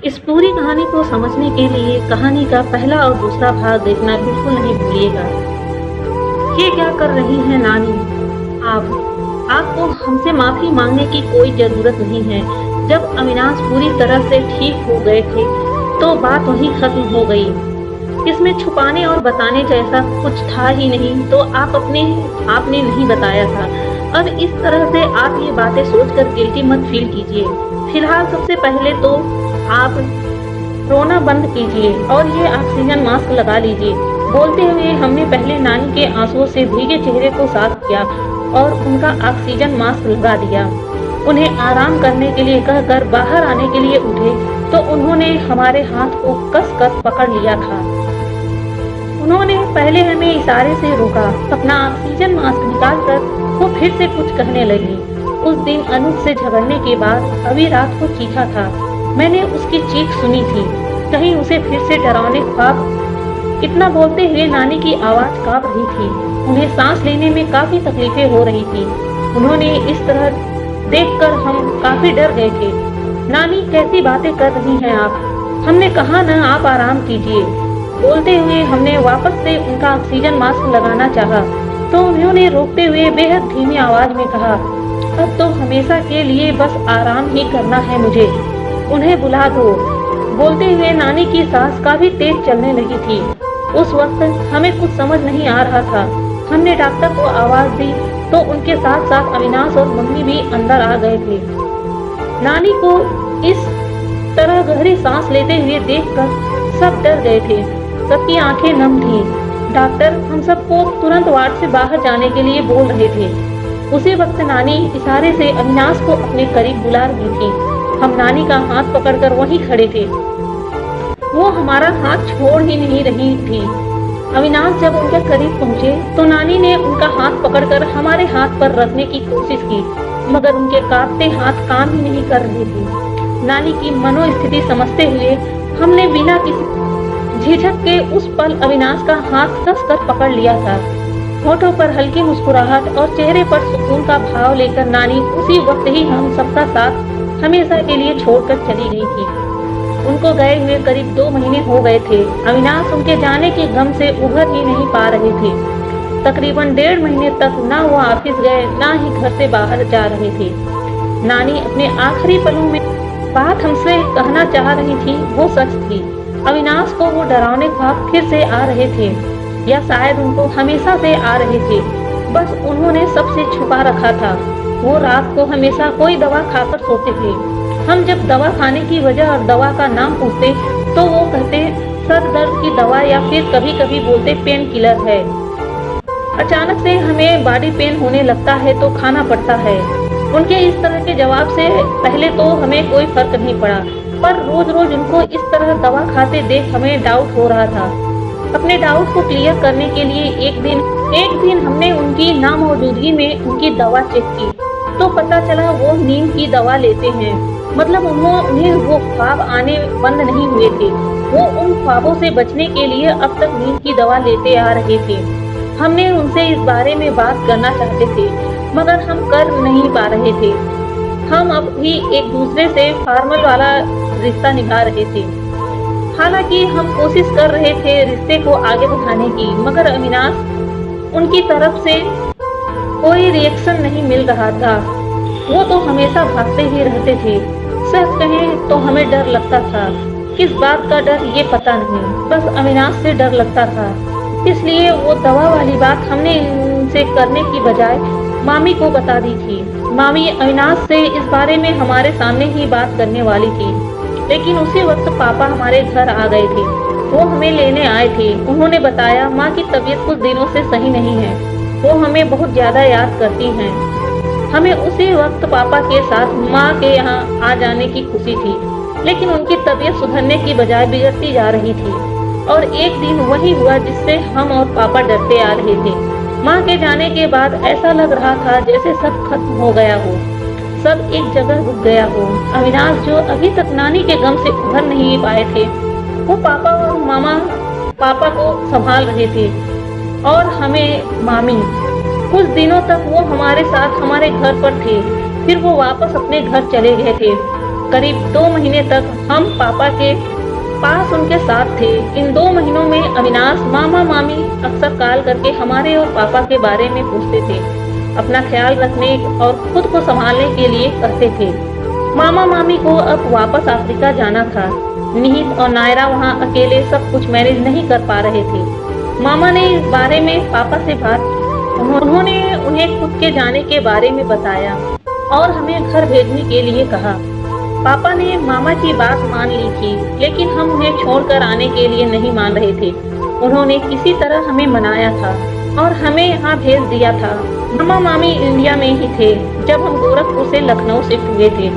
इस पूरी कहानी को समझने के लिए कहानी का पहला और दूसरा भाग देखना बिल्कुल नहीं भूलिएगा। ये क्या कर रही हैं नानी? आपको हमसे माफी मांगने की कोई जरूरत नहीं है। जब अविनाश पूरी तरह से ठीक हो गए थे तो बात वहीं खत्म हो गई। इसमें छुपाने और बताने जैसा कुछ था ही नहीं, तो आपने नहीं बताया था। अब इस तरह से आप ये बातें सोचकर गिल्टी मत फील कीजिए। फिलहाल सबसे पहले तो आप रोना बंद कीजिए और ये ऑक्सीजन मास्क लगा लीजिए। बोलते हुए हमने पहले नानी के आंसुओं से भीगे चेहरे को साफ किया और उनका ऑक्सीजन मास्क लगा दिया। उन्हें आराम करने के लिए कहकर बाहर आने के लिए उठे तो उन्होंने हमारे हाथ को कसकर पकड़ लिया था। उन्होंने पहले हमें इशारे से रोका, अपना ऑक्सीजन मास्क निकालकर वो फिर से कुछ कहने लगी। उस दिन अनूप से झगड़ने के बाद अभी रात को चीखा था। मैंने उसकी चीख सुनी थी। कहीं उसे फिर से डरावने ख्वाब। इतना बोलते हुए नानी की आवाज कांप रही थी। उन्हें सांस लेने में काफी तकलीफें हो रही थी। उन्होंने इस तरह देखकर हम काफी डर गए थे। नानी कैसी बातें कर रही हैं आप? हमने कहा न आप आराम कीजिए। बोलते हुए हमने वापस से उनका ऑक्सीजन मास्क लगाना चाहा तो उन्होंने रोकते हुए बेहद धीमी आवाज में कहा, अब तो हमेशा के लिए बस आराम ही करना है मुझे, उन्हें बुला दो। बोलते हुए नानी की सांस काफी तेज चलने लगी थी। उस वक्त हमें कुछ समझ नहीं आ रहा था। हमने डॉक्टर को आवाज दी तो उनके साथ साथ अविनाश और मम्मी भी अंदर आ गए थे। नानी को इस तरह गहरी सांस लेते हुए देखकर सब डर गए थे। सबकी आंखें नम थी। डॉक्टर हम सबको तुरंत वार्ड से बाहर जाने के लिए बोल रहे थे। उसी वक्त नानी इशारे से अविनाश को अपने करीब बुला रही थी। हम नानी का हाथ पकड़कर वहीं खड़े थे। वो हमारा हाथ छोड़ ही नहीं रही थी। अविनाश जब उनके करीब पहुंचे तो नानी ने उनका हाथ पकड़कर हमारे हाथ पर रखने की कोशिश की, मगर उनके कांपते हाथ काम ही नहीं कर रहे थे। नानी की मनोस्थिति समझते हुए हमने बिना किसी झिझक के उस पल अविनाश का हाथ कसकर पकड़ लिया था। होठों पर हल्की मुस्कुराहट और चेहरे पर सुकून का भाव लेकर नानी उसी वक्त ही हम सबका साथ हमेशा के लिए छोड़कर चली गई थी। उनको गए हुए करीब 2 महीने हो गए थे। अविनाश उनके जाने के गम से उभर ही नहीं पा रहे थे। तकरीबन 1.5 महीने तक ना वो ऑफिस गए, ना ही घर से बाहर जा रहे थे। नानी अपने आखिरी पलों में बात हमसे कहना चाह रही थी, वो सच थी। अविनाश को वो डरावने ख्वाब फिर से आ रहे थे, या शायद उनको हमेशा से आ रहे थे, बस उन्होंने सबसे छुपा रखा था। वो रात को हमेशा कोई दवा खाकर सोते थे। हम जब दवा खाने की वजह और दवा का नाम पूछते तो वो कहते सर दर्द की दवा, या फिर कभी कभी बोलते पेन किलर है। अचानक से हमें बॉडी पेन होने लगता है तो खाना पड़ता है। उनके इस तरह के जवाब से पहले तो हमें कोई फर्क नहीं पड़ा, पर रोज रोज उनको इस तरह दवा खाते देख हमें डाउट हो रहा था। अपने डाउट को क्लियर करने के लिए एक दिन हमने उनकी नामौजूदगी में उनकी दवा चेक की तो पता चला वो नींद की दवा लेते हैं। मतलब उन्हें वो ख्वाब आने बंद नहीं हुए थे। वो उन ख्वाबों से बचने के लिए अब तक नींद की दवा लेते आ रहे थे। हमने उनसे इस बारे में बात करना चाहते थे, मगर हम कर नहीं पा रहे थे। हम अब भी एक दूसरे से फॉर्मल वाला रिश्ता निभा रहे थे। हालांकि हम कोशिश कर रहे थे रिश्ते को आगे बढ़ाने की, मगर अविनाश उनकी तरफ से कोई रिएक्शन नहीं मिल रहा था। वो तो हमेशा भागते ही रहते थे। सच कहें तो हमें डर लगता था। किस बात का डर ये पता नहीं, बस अविनाश से डर लगता था। इसलिए वो दवा वाली बात हमने इनसे करने की बजाय मामी को बता दी थी। मामी अविनाश से इस बारे में हमारे सामने ही बात करने वाली थी, लेकिन उसी वक्त पापा हमारे घर आ गए थे। वो हमें लेने आए थे। उन्होंने बताया माँ की तबीयत कुछ दिनों से सही नहीं है, वो हमें बहुत ज्यादा याद करती हैं। हमें उसी वक्त पापा के साथ माँ के यहाँ आ जाने की खुशी थी, लेकिन उनकी तबीयत सुधरने की बजाय बिगड़ती जा रही थी। और एक दिन वही हुआ जिससे हम और पापा डरते आ रहे थे। माँ के जाने के बाद ऐसा लग रहा था जैसे सब खत्म हो गया हो, सब एक जगह रुक गया हो। अविनाश जो अभी तक नानी के गम से उभर नहीं पाए थे, वो पापा और मामा पापा को संभाल रहे थे और हमें मामी। कुछ दिनों तक वो हमारे साथ हमारे घर पर थे, फिर वो वापस अपने घर चले गए थे। करीब 2 महीने तक हम पापा के पास उनके साथ थे। इन 2 महीनों में अविनाश मामा मामी अक्सर कॉल करके हमारे और पापा के बारे में पूछते थे, अपना ख्याल रखने और खुद को संभालने के लिए कहते थे। मामा मामी को अब वापस अफ्रीका जाना था। निहित और नायरा वहाँ अकेले सब कुछ मैनेज नहीं कर पा रहे थे। मामा ने इस बारे में पापा से बात की। उन्होंने उन्हें खुद के जाने के बारे में बताया और हमें घर भेजने के लिए कहा। पापा ने मामा की बात मान ली थी, लेकिन हम उन्हें छोड़कर आने के लिए नहीं मान रहे थे। उन्होंने किसी तरह हमें मनाया था और हमें यहाँ भेज दिया था। मामा मामी इंडिया में ही थे जब हम गोरखपुर से लखनऊ शिफ्ट हुए थे।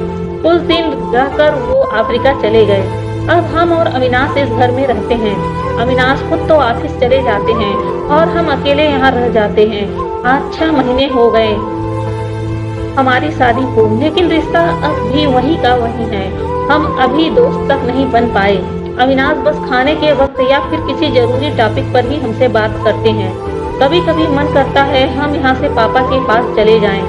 कुछ दिन रहकर वो अफ्रीका चले गए। अब हम और अविनाश इस घर में रहते हैं। अविनाश खुद तो ऑफिस चले जाते हैं और हम अकेले यहाँ रह जाते हैं। आज 6 महीने हो गए हमारी शादी को, लेकिन रिश्ता अब भी वही का वही है। हम अभी दोस्त तक नहीं बन पाए। अविनाश बस खाने के वक्त या फिर किसी जरूरी टॉपिक पर ही हमसे बात करते हैं। कभी कभी मन करता है हम यहाँ से पापा के पास चले जाएं,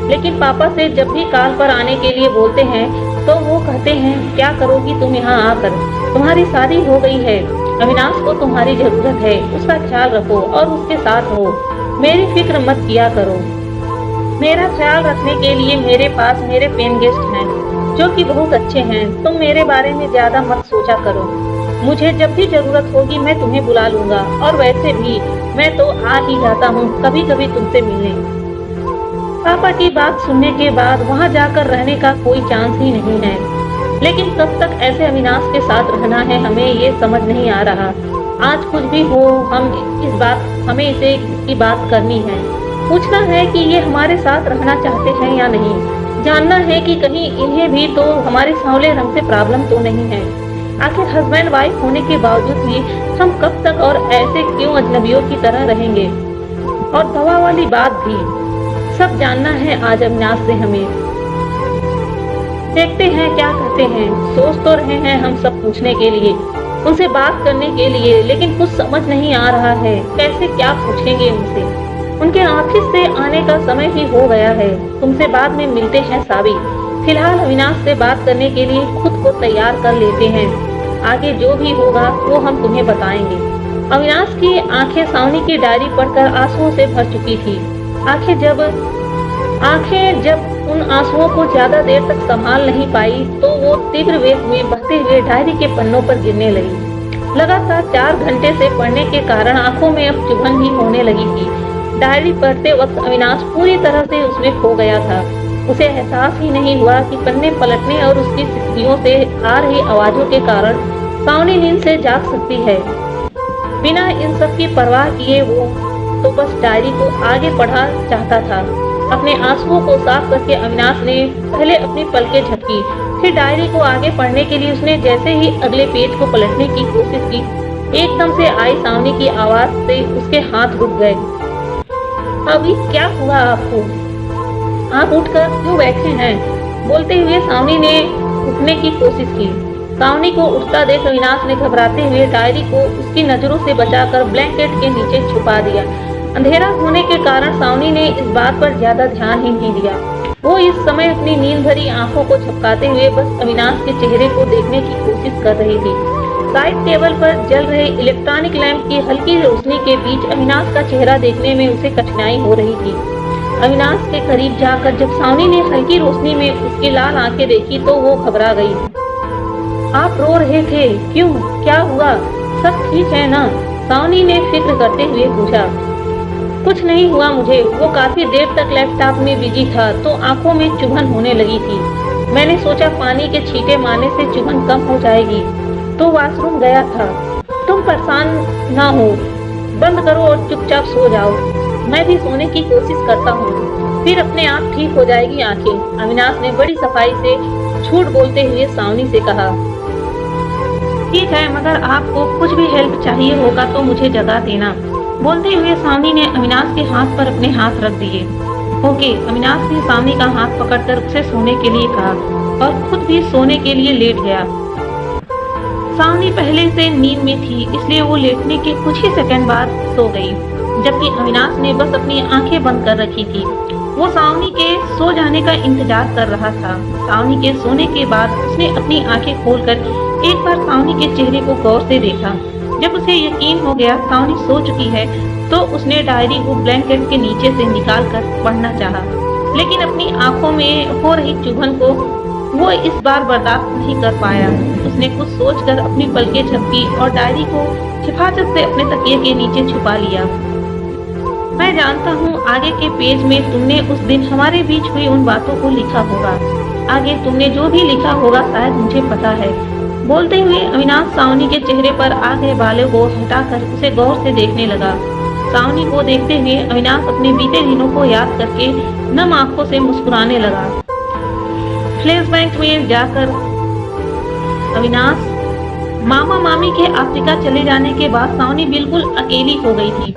लेकिन पापा से जब भी कॉल पर आने के लिए बोलते हैं तो वो कहते हैं, क्या करोगी तुम यहाँ आकर, तुम्हारी शादी हो गई है। अविनाश को तुम्हारी जरूरत है, उसका ख्याल रखो और उसके साथ हो। मेरी फिक्र मत किया करो। मेरा ख्याल रखने के लिए मेरे पास मेरे पेन गेस्ट हैं जो कि बहुत अच्छे हैं। तुम मेरे बारे में ज्यादा मत सोचा करो। मुझे जब भी जरूरत होगी मैं तुम्हें बुला लूंगा, और वैसे भी मैं तो आ ही जाता हूँ कभी कभी तुमसे मिलने। पापा की बात सुनने के बाद वहाँ जाकर रहने का कोई चांस ही नहीं है, लेकिन कब तक ऐसे अविनाश के साथ रहना है हमें ये समझ नहीं आ रहा। आज कुछ भी हो हमें इसे की बात करनी है। पूछना है कि ये हमारे साथ रहना चाहते हैं या नहीं। जानना है कि कहीं इन्हें भी तो हमारे सांवले रंग से प्रॉब्लम तो नहीं है। आखिर हस्बैंड वाइफ होने के बावजूद भी हम कब तक और ऐसे क्यों अजनबियों की तरह रहेंगे। और दवा वाली बात भी सब जानना है आज अविनाश से हमें। देखते हैं क्या कहते हैं। सोच तो रहे हैं हम सब पूछने के लिए, उनसे बात करने के लिए, लेकिन कुछ समझ नहीं आ रहा है कैसे क्या पूछेंगे उनसे। उनके ऑफिस से आने का समय भी हो गया है। तुमसे बाद में मिलते हैं सावी। फिलहाल अविनाश से बात करने के लिए खुद को तैयार कर लेते हैं। आगे जो भी होगा वो हम तुम्हें बताएंगे। अविनाश की आंखें सावनी की डायरी पढ़कर आंसुओं से भर चुकी थी। आंखें जब उन आंसुओं को ज्यादा देर तक संभाल नहीं पाई तो वो तीव्र वेग में बहते हुए डायरी के पन्नों पर गिरने लगी। लगातार 4 घंटे से पढ़ने के कारण आंखों में अब चुभन भी होने लगी थी। डायरी पढ़ते वक्त अविनाश पूरी तरह से उसमें खो गया था। उसे एहसास ही नहीं हुआ कि पन्ने पलटने और उसकी सिसकियों से आ रही आवाजों के कारण सावनी नींद से जाग सकती है। बिना इन सब की परवाह किए वो तो बस डायरी को आगे पढ़ा चाहता था। अपने आंसुओं को साफ करके अविनाश ने पहले अपनी पलकें झपकी, फिर डायरी को आगे पढ़ने के लिए उसने जैसे ही अगले पेज को पलटने की कोशिश की, एकदम से आई सावनी की आवाज से उसके हाथ रुक गए। अभी क्या हुआ आपको? आप उठकर क्यों बैठे हैं? बोलते हुए सावनी ने उठने की कोशिश की। सावनी को उठता देख अविनाश ने घबराते हुए डायरी को उसकी नजरों से बचाकर ब्लैंकेट के नीचे छुपा दिया। अंधेरा होने के कारण सावनी ने इस बात पर ज्यादा ध्यान ही नहीं दिया। वो इस समय अपनी नींद भरी आंखों को झपकाते हुए बस अविनाश के चेहरे को देखने की कोशिश कर रही थी। साइड टेबल पर जल रहे इलेक्ट्रॉनिक लैंप की हल्की रोशनी के बीच अविनाश का चेहरा देखने में उसे कठिनाई हो रही थी। अविनाश के करीब जाकर जब सावनी ने हल्की रोशनी में उसकी लाल आंखें देखी तो वो घबरा गई। आप रो रहे थे, क्यों? क्या हुआ? सब ठीक है ना? सावनी ने फिक्र करते हुए पूछा। कुछ नहीं हुआ मुझे। वो काफी देर तक लैपटॉप में बिजी था तो आंखों में चुभन होने लगी थी। मैंने सोचा पानी के छींटे मारने से चुभन कम हो जाएगी तो वॉशरूम गया था। तुम परेशान ना हो, बंद करो और चुपचाप सो जाओ। मैं भी सोने की कोशिश करता हूँ, फिर अपने आप ठीक हो जाएगी आंखें। अविनाश ने बड़ी सफाई से झूठ बोलते हुए सावनी से कहा। ठीक है, मगर आपको कुछ भी हेल्प चाहिए होगा तो मुझे जगा देना। बोलते हुए सावनी ने अविनाश के हाथ पर अपने हाथ रख दिए। ओके, अविनाश ने सावनी का हाथ पकड़कर उसे सोने के लिए कहा और खुद भी सोने के लिए लेट गया। सावनी पहले से नींद में थी, इसलिए वो लेटने के कुछ ही सेकंड बाद सो गई, जबकि अविनाश ने बस अपनी आंखें बंद कर रखी थी। वो सावनी के सो जाने का इंतजार कर रहा था। सावनी के सोने के बाद उसने अपनी आंखें खोलकर एक बार सावनी के चेहरे को गौर से देखा। जब उसे यकीन हो गया सावनी सो चुकी है, तो उसने डायरी को ब्लैंकेट के नीचे से निकालकर पढ़ना चाहा, लेकिन अपनी आंखों में हो रही चुभन को वो इस बार बर्दाश्त नहीं कर पाया। उसने कुछ सोचकर अपनी पलकें झपकी और डायरी को हिफाजत से अपने तकिए के नीचे छुपा लिया। मैं जानता हूँ आगे के पेज में तुमने उस दिन हमारे बीच हुई उन बातों को लिखा होगा। आगे तुमने जो भी लिखा होगा शायद मुझे पता है। बोलते हुए अविनाश सावनी के चेहरे पर आ गए बालों को हटाकर उसे गौर से देखने लगा। सावनी को देखते हुए अविनाश अपने बीते दिनों को याद करके नम आंखों से मुस्कुराने लगा। फ्लैशबैक में जाकर अविनाश मामा मामी के अफ्रीका चले जाने के बाद सावनी बिल्कुल अकेली हो गई थी।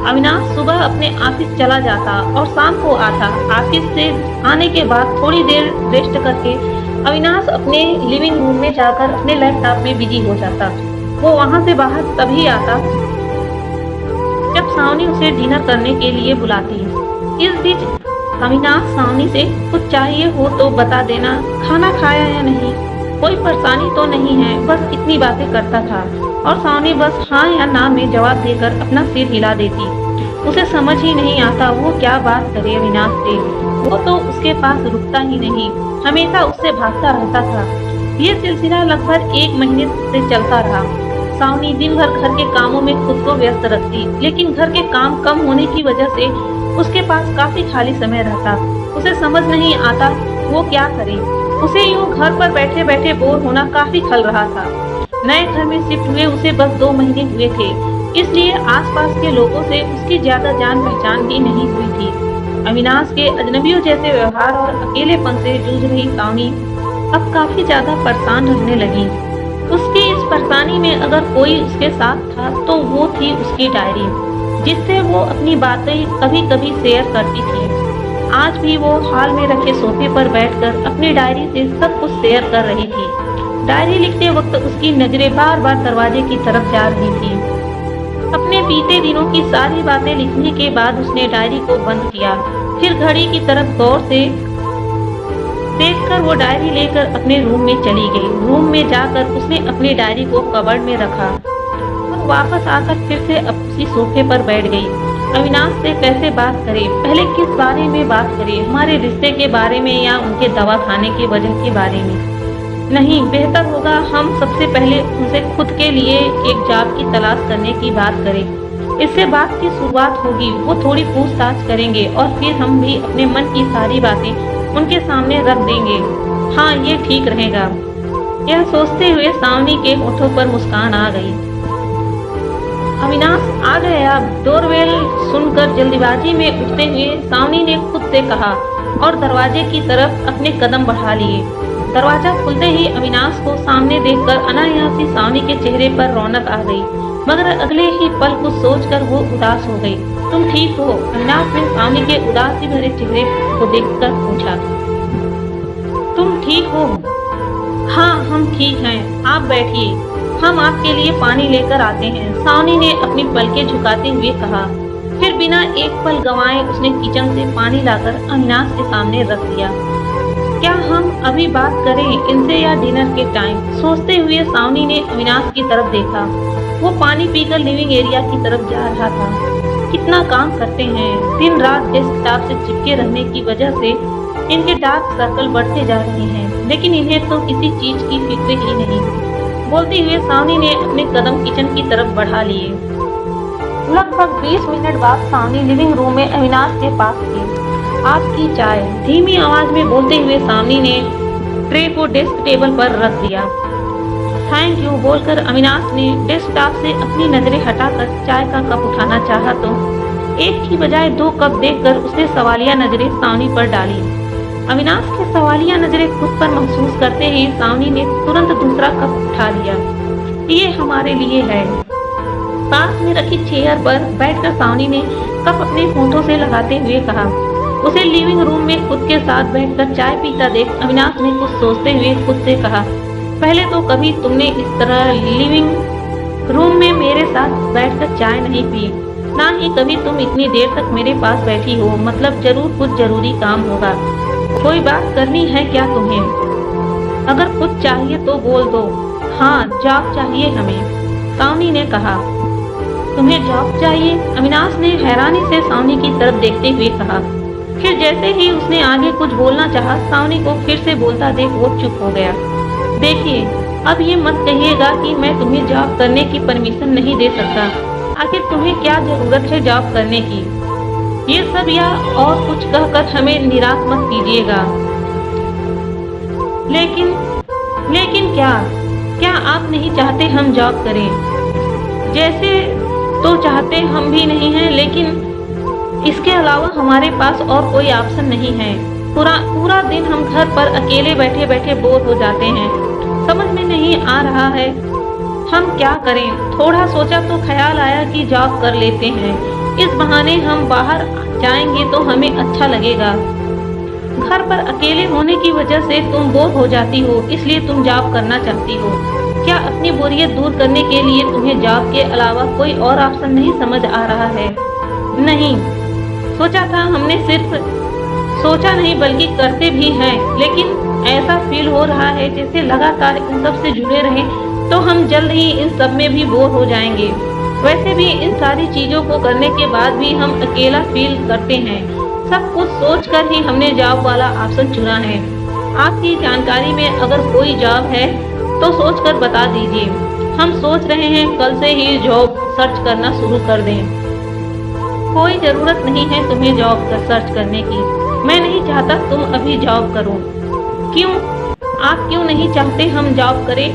अविनाश सुबह अपने ऑफिस चला जाता और शाम को आता। ऑफिस से आने के बाद थोड़ी देर रेस्ट करके अविनाश अपने लिविंग रूम में जाकर अपने लैपटॉप में बिजी हो जाता। वो वहां से बाहर तभी आता जब सावनी उसे डिनर करने के लिए बुलाती। इस बीच अविनाश सावनी से कुछ चाहिए हो तो बता देना, खाना खाया या नहीं, कोई परेशानी तो नहीं है, बस इतनी बातें करता था और सावनी बस हाँ या ना में जवाब देकर अपना सिर हिला देती। उसे समझ ही नहीं आता वो क्या बात करे अविनाश से। वो तो उसके पास रुकता ही नहीं, हमेशा उससे भागता रहता था। ये सिलसिला लगभग 1 महीने से चलता रहा। सावनी दिन भर घर के कामों में खुद को व्यस्त रखती, लेकिन घर के काम कम होने की वजह से उसके पास काफी खाली समय रहता। उसे समझ नहीं आता वो क्या करे। उसे यूं घर पर बैठे बैठे बोर होना काफी खल रहा था। नए घर में शिफ्ट हुए उसे बस 2 महीने हुए थे, इसलिए आसपास के लोगों से उसकी ज्यादा जान पहचान भी नहीं हुई थी। अविनाश के अजनबियों जैसे व्यवहार और अकेलेपन से जूझ रही सावनी अब काफी ज्यादा परेशान रहने लगी। उसकी इस परेशानी में अगर कोई उसके साथ था तो वो थी उसकी डायरी, जिससे वो अपनी बातें कभी कभी शेयर करती थी। आज भी वो हाल में रखे सोफे पर बैठकर अपनी डायरी से सब कुछ शेयर कर रही थी। डायरी लिखते वक्त उसकी नजरें बार बार दरवाजे की तरफ जा रही थी। अपने बीते दिनों की सारी बातें लिखने के बाद उसने डायरी को बंद किया। फिर घड़ी की तरफ गौर से देखकर वो डायरी लेकर अपने रूम में चली गई। रूम में जाकर उसने अपनी डायरी को कबर्ड में रखा और वापस आकर फिर से उसी सोफे पर बैठ गई। अविनाश से कैसे बात करे, पहले किस बारे में बात करे, हमारे रिश्ते के बारे में या उनके दवा खाने के वजह के बारे में? नहीं, बेहतर होगा हम सबसे पहले उनसे खुद के लिए एक जॉब की तलाश करने की बात करें। इससे बात की शुरुआत होगी, वो थोड़ी पूछताछ करेंगे और फिर हम भी अपने मन की सारी बातें उनके सामने रख देंगे। हाँ, ये ठीक रहेगा। यह सोचते हुए सावनी के होठों पर मुस्कान आ गई। अविनाश आ गया। डोरबेल सुनकर जल्दीबाजी में उठते हुए सावनी ने खुद से कहा और दरवाजे की तरफ अपने कदम बढ़ा लिए। दरवाजा खुलते ही अविनाश को सामने देखकर अनायासी सावनी के चेहरे पर रौनक आ गई, मगर अगले ही पल कुछ सोचकर वो उदास हो गई। तुम ठीक हो? अविनाश ने सावनी के उदासी भरे चेहरे को देखकर पूछा। तुम ठीक हो? हाँ, हम ठीक हैं। आप बैठिए, हम आपके लिए पानी लेकर आते हैं, सावनी ने अपनी पलकें झुकाते हुए कहा। फिर बिना एक पल गंवाए उसने किचन से पानी लाकर अविनाश के सामने रख दिया। क्या हम अभी बात करें इनसे या डिनर के टाइम? सोचते हुए सावनी ने अविनाश की तरफ देखा। वो पानी पीकर लिविंग एरिया की तरफ जा रहा था। कितना काम करते हैं, दिन रात डेस्कटॉप से चिपके रहने की वजह से इनके डार्क सर्कल बढ़ते जा रहे हैं, लेकिन इन्हें तो किसी चीज की फिक्र ही नहीं। बोलते हुए सावनी ने अपने कदम किचन की तरफ बढ़ा लिए। लगभग 20 मिनट बाद सावनी लिविंग रूम में अविनाश के पास थी। आपकी चाय, धीमी आवाज में बोलते हुए सावनी ने ट्रे को डेस्क टेबल पर रख दिया। थैंक यू बोलकर अविनाश ने डेस्कटॉप से अपनी नजरें हटाकर चाय का कप उठाना चाहा तो एक की बजाय 2 कप देखकर उसने सवालिया नजरें सावनी पर डाली। अविनाश की सवालिया नजरें खुद पर महसूस करते ही सावनी ने तुरंत दूसरा कप उठा लिया। ये हमारे लिए है। पास में रखी चेयर पर बैठकर सावनी ने कप अपने होठों से लगाते हुए कहा। उसे लिविंग रूम में खुद के साथ बैठकर चाय पीता देख अविनाश ने कुछ सोचते हुए खुद से कहा, पहले तो कभी तुमने इस तरह लिविंग रूम में मेरे साथ बैठकर चाय नहीं पी। ना ही कभी तुम इतनी देर तक मेरे पास बैठी हो, मतलब जरूर कुछ जरूरी काम होगा। कोई बात करनी है क्या तुम्हें? अगर कुछ चाहिए तो बोल दो। हाँ, जॉब चाहिए हमें, सावनी ने कहा। तुम्हें जॉब चाहिए? अविनाश ने हैरानी से सावनी की तरफ देखते हुए कहा। फिर जैसे ही उसने आगे कुछ बोलना चाहा, सावनी को फिर से बोलता देख वो चुप हो गया। देखिए, अब ये मत कहिएगा कि मैं तुम्हें जॉब करने की परमिशन नहीं दे सकता। आखिर तुम्हें क्या जरूरत है जॉब करने की? ये सब या और कुछ कहकर हमें निराश मत कीजिएगा। लेकिन क्या आप नहीं चाहते हम जॉब करें? जैसे तो चाहते हम भी नहीं हैं, लेकिन इसके अलावा हमारे पास और कोई ऑप्शन नहीं है। पूरा दिन हम घर पर अकेले बैठे बैठे बोर हो जाते हैं। समझ में नहीं आ रहा है हम क्या करें। थोड़ा सोचा तो ख्याल आया कि जॉब कर लेते हैं। इस बहाने हम बाहर जाएंगे तो हमें अच्छा लगेगा। घर पर अकेले होने की वजह से तुम बोर हो जाती हो, इसलिए तुम जॉब करना चाहती हो। क्या अपनी बोरियत दूर करने के लिए तुम्हें जॉब के अलावा कोई और ऑप्शन नहीं समझ आ रहा है? नहीं, सोचा था, हमने सिर्फ सोचा नहीं बल्कि करते भी हैं, लेकिन ऐसा फील हो रहा है जैसे लगातार इन सब से जुड़े रहें तो हम जल्द ही इन सब में भी बोर हो जाएंगे। वैसे भी इन सारी चीजों को करने के बाद भी हम अकेला फील करते हैं। सब कुछ सोचकर ही हमने जॉब वाला ऑप्शन चुना है। आपकी जानकारी में अगर कोई जॉब है तो सोचकर बता दीजिए। हम सोच रहे हैं कल से ही जॉब सर्च करना शुरू कर दें। कोई जरूरत नहीं है तुम्हें जॉब सर्च करने की। मैं नहीं चाहता तुम अभी जॉब करो। क्यों? आप क्यों नहीं चाहते हम जॉब करें?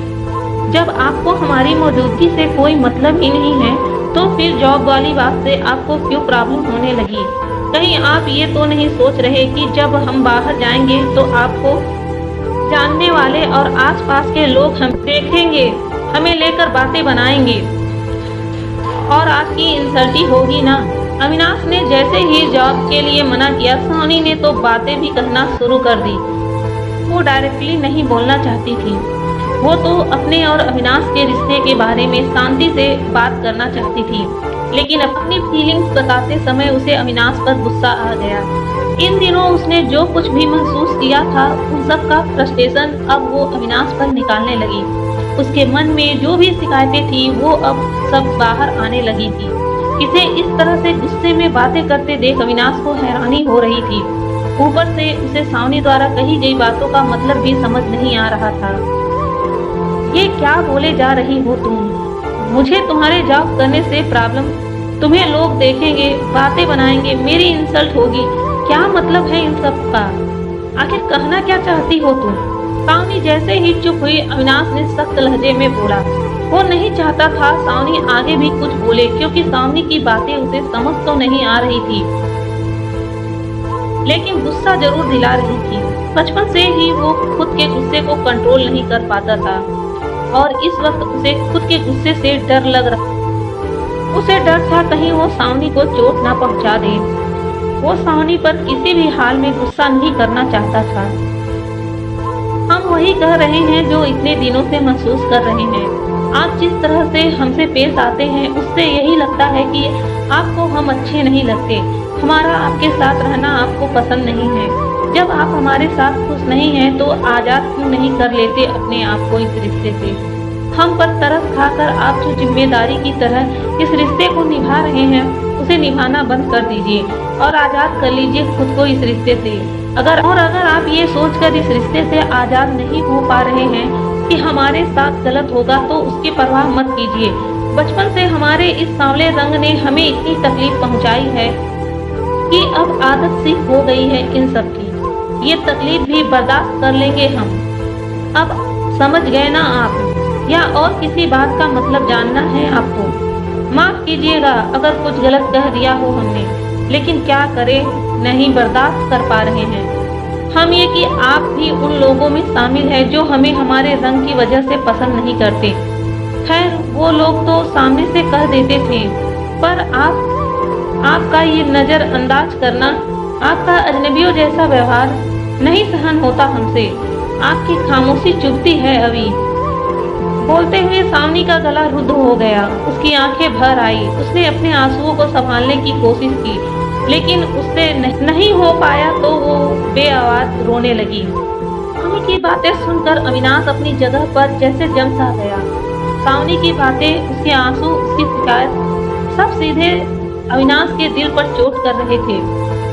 जब आपको हमारी मौजूदगी से कोई मतलब ही नहीं है तो फिर जॉब वाली बात से आपको क्यों प्रॉब्लम होने लगी? कहीं आप ये तो नहीं सोच रहे कि जब हम बाहर जाएंगे तो आपको जानने वाले और आसपास के लोग हम देखेंगे, हमें लेकर बातें बनाएंगे और आपकी इंसल्टी होगी ना? अविनाश ने जैसे ही जॉब के लिए मना किया, सावनी ने तो बातें भी कहना शुरू कर दी। वो डायरेक्टली नहीं बोलना चाहती थी। वो तो अपने और अविनाश के रिश्ते के बारे में शांति से बात करना चाहती थी, लेकिन अपनी फीलिंग्स बताते समय उसे अविनाश पर गुस्सा आ गया। इन दिनों उसने जो कुछ भी महसूस किया था उन सब का फ्रस्ट्रेशन अब वो अविनाश पर निकालने लगी। उसके मन में जो भी शिकायतें थी वो अब सब बाहर आने लगी थी। इसे इस तरह से गुस्से में बातें करते देख अविनाश को हैरानी हो रही थी। ऊपर से उसे सावनी द्वारा कही गई बातों का मतलब भी समझ नहीं आ रहा था। ये क्या बोले जा रही हो तुम? मुझे तुम्हारे जॉब करने से प्रॉब्लम? तुम्हें लोग देखेंगे, बातें बनाएंगे, मेरी इंसल्ट होगी। क्या मतलब है इन सब का? आखिर कहना क्या चाहती हो तुम? सावनी जैसे ही चुप हुई, अविनाश ने सख्त लहजे में बोला। वो नहीं चाहता था सावनी आगे भी कुछ बोले, क्योंकि सावनी की बातें उसे समझ तो नहीं आ रही थी, लेकिन गुस्सा जरूर दिला रही थी। बचपन से ही वो खुद के गुस्से को कंट्रोल नहीं कर पाता था और इस वक्त उसे खुद के गुस्से से डर लग रहा। उसे डर था कहीं वो सावनी को चोट ना पहुंचा दे। वो सावनी पर किसी भी हाल में गुस्सा नहीं करना चाहता था। हम वही कह रहे हैं जो इतने दिनों से महसूस कर रहे हैं। आप जिस तरह से हमसे पेश आते हैं उससे यही लगता है कि आपको हम अच्छे नहीं लगते। हमारा आपके साथ रहना आपको पसंद नहीं है। जब आप हमारे साथ खुश नहीं हैं तो आजाद क्यों नहीं कर लेते अपने आप को इस रिश्ते से? हम पर तरस खाकर आप जो जिम्मेदारी की तरह इस रिश्ते को निभा रहे हैं उसे निभाना बंद कर दीजिए और आजाद कर लीजिए खुद को इस रिश्ते से। अगर आप ये सोचकर इस रिश्ते से आजाद नहीं हो पा रहे हैं कि हमारे साथ गलत होगा तो उसकी परवाह मत कीजिए। बचपन से हमारे इस सांवले रंग ने हमें इतनी तकलीफ पहुंचाई है कि अब आदत सी हो गई है इन सब की। ये तकलीफ भी बर्दाश्त कर लेंगे हम। अब समझ गए ना आप? या और किसी बात का मतलब जानना है आपको? माफ कीजिएगा अगर कुछ गलत कह दिया हो हमने, लेकिन क्या करें, नहीं बर्दाश्त कर पा रहे हैं हम ये कि आप भी उन लोगों में शामिल हैं जो हमें हमारे रंग की वजह से पसंद नहीं करते। खैर वो लोग तो सामने से कह देते थे, पर आपका ये नजरअंदाज करना, आपका अजनबियों जैसा व्यवहार नहीं सहन होता हमसे। आपकी खामोशी चुभती है अभी। बोलते हुए सावनी का गला रुद्ध हो गया। उसकी आंखें भर आई। उसने अपने आंसुओं को संभालने की कोशिश की, लेकिन उससे नहीं हो पाया तो वो बेआवाज रोने लगी। सावनी की बातें सुनकर अविनाश अपनी जगह पर जैसे जम सा गया। सावनी की बातें, उसके आंसू, उसकी शिकायत सब सीधे अविनाश के दिल पर चोट कर रहे थे।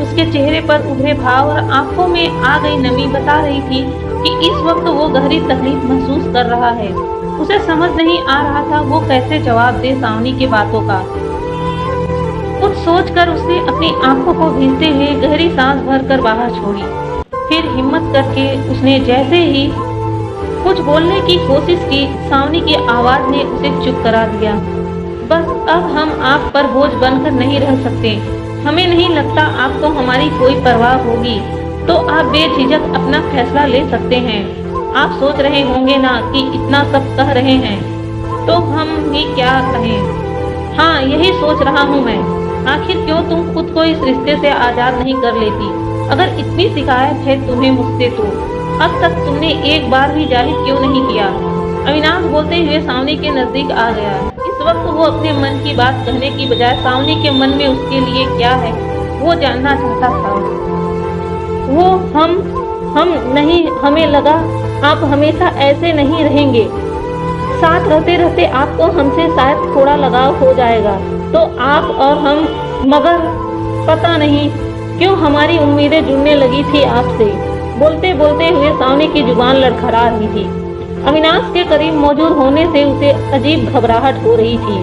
उसके चेहरे पर उभरे भाव और आंखों में आ गई नमी बता रही थी कि इस वक्त वो गहरी तकलीफ महसूस कर रहा है। उसे समझ नहीं आ रहा था वो कैसे जवाब दे सावनी की बातों का। कुछ सोचकर उसने अपनी आंखों को भींजते हुए गहरी सांस भरकर बाहर छोड़ी। फिर हिम्मत करके उसने जैसे ही कुछ बोलने की कोशिश की, सावनी की आवाज ने उसे चुप करा दिया। बस अब हम आप पर बोझ बनकर नहीं रह सकते। हमें नहीं लगता आपको हमारी कोई परवाह होगी, तो आप बेझिझक अपना फैसला ले सकते हैं। आप सोच रहे होंगे ना कि इतना सब कह रहे हैं तो हम ही क्या कहें। हाँ, यही सोच रहा हूँ मैं। आखिर क्यों तुम खुद को इस रिश्ते से आजाद नहीं कर लेती? अगर इतनी शिकायत है तुम्हें मुझसे तो अब तक तुमने एक बार भी जाहिर क्यों नहीं किया? अविनाश बोलते हुए सावनी के नजदीक आ गया। इस वक्त वो अपने मन की बात कहने की बजाय सावनी के मन में उसके लिए क्या है वो जानना चाहता था। वो हम नहीं, हमें लगा आप हमेशा ऐसे नहीं रहेंगे। साथ रहते रहते आपको हमसे शायद थोड़ा लगाव हो जाएगा तो आप और हम, मगर पता नहीं क्यों हमारी उम्मीदें जुड़ने लगी थी आपसे। बोलते बोलते हुए सावनी की जुबान लड़खड़ा रही थी। अविनाश के करीब मौजूद होने से उसे अजीब घबराहट हो रही थी।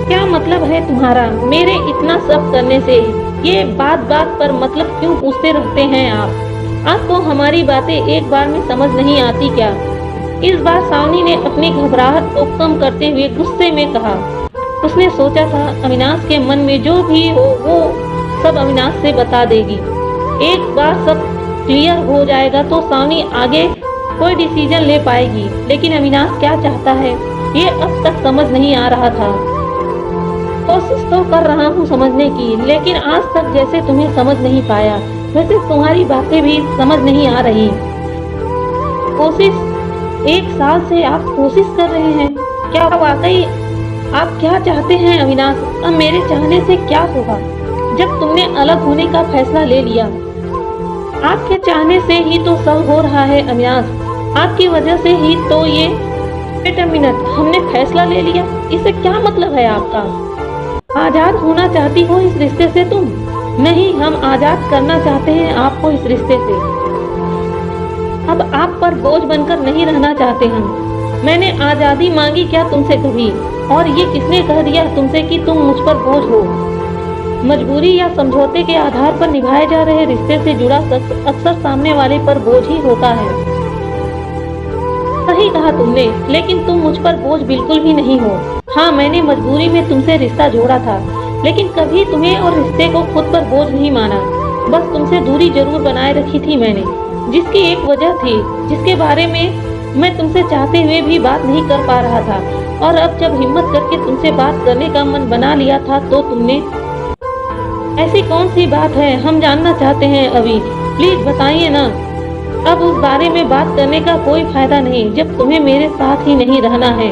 क्या मतलब है तुम्हारा मेरे इतना सब करने से? ये बात बात पर मतलब क्यों पूछते रहते हैं आप? आपको हमारी बातें एक बार में समझ नहीं आती क्या? इस बार सावनी ने अपनी घबराहट को कम करते हुए गुस्से में कहा। उसने सोचा था अविनाश के मन में जो भी हो वो सब अविनाश से बता देगी। एक बार सब क्लियर हो जाएगा तो सावनी आगे कोई डिसीजन ले पाएगी। लेकिन अविनाश क्या चाहता है ये अब तक समझ नहीं आ रहा था। कोशिश तो कर रहा हूँ समझने की, लेकिन आज तक जैसे तुम्हें समझ नहीं पाया वैसे तुम्हारी बातें भी समझ नहीं आ रही। कोशिश? 1 साल से आप कोशिश कर रहे हैं? क्या वाकई आप क्या चाहते हैं अविनाश? अब मेरे चाहने से क्या होगा जब तुमने अलग होने का फैसला ले लिया? आपके चाहने से ही तो सब हो रहा है अविनाश। आपकी वजह से ही तो ये। वेट अ मिनट, हमने फैसला ले लिया, इससे क्या मतलब है आपका? आजाद होना चाहती हो इस रिश्ते से तुम? नहीं, हम आजाद करना चाहते हैं आपको इस रिश्ते से। अब आप पर बोझ बनकर नहीं रहना चाहते हम। मैंने आजादी मांगी क्या तुमसे कभी? और ये किसने कह दिया तुमसे कि तुम मुझ पर बोझ हो? मजबूरी या समझौते के आधार पर निभाए जा रहे रिश्ते से जुड़ा शख्स अक्सर सामने वाले पर बोझ ही होता है। सही कहा तुमने, लेकिन तुम मुझ पर बोझ बिल्कुल भी नहीं हो। हाँ, मैंने मजबूरी में तुमसे रिश्ता जोड़ा था, लेकिन कभी तुम्हें और रिश्ते को खुद पर बोझ नहीं माना। बस तुमसे दूरी जरूर बनाए रखी थी मैंने, जिसकी एक वजह थी जिसके बारे में मैं तुमसे चाहते हुए भी बात नहीं कर पा रहा था। और अब जब हिम्मत करके तुमसे बात करने का मन बना लिया था तो तुमने। ऐसी कौन सी बात है? हम जानना चाहते हैं अभी, प्लीज बताइए ना। अब उस बारे में बात करने का कोई फायदा नहीं जब तुम्हें मेरे साथ ही नहीं रहना है।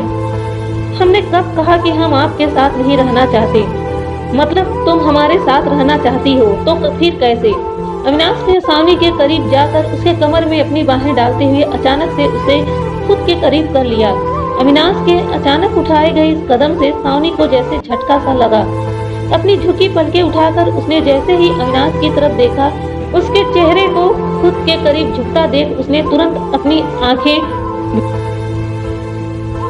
हमने कब कहा कि हम आपके साथ नहीं रहना चाहते? मतलब तुम हमारे साथ रहना चाहती हो तो फिर कैसे? अविनाश ने सावनी के करीब जाकर उसके कमर में अपनी बाहें डालते हुए अचानक से उसे खुद के करीब कर लिया। अविनाश के अचानक उठाए गए इस कदम से सावनी को जैसे झटका सा लगा। अपनी झुकी पलकें उठाकर उसने जैसे ही अविनाश की तरफ देखा, उसके चेहरे को खुद के करीब झुकता देख उसने तुरंत अपनी आंखें।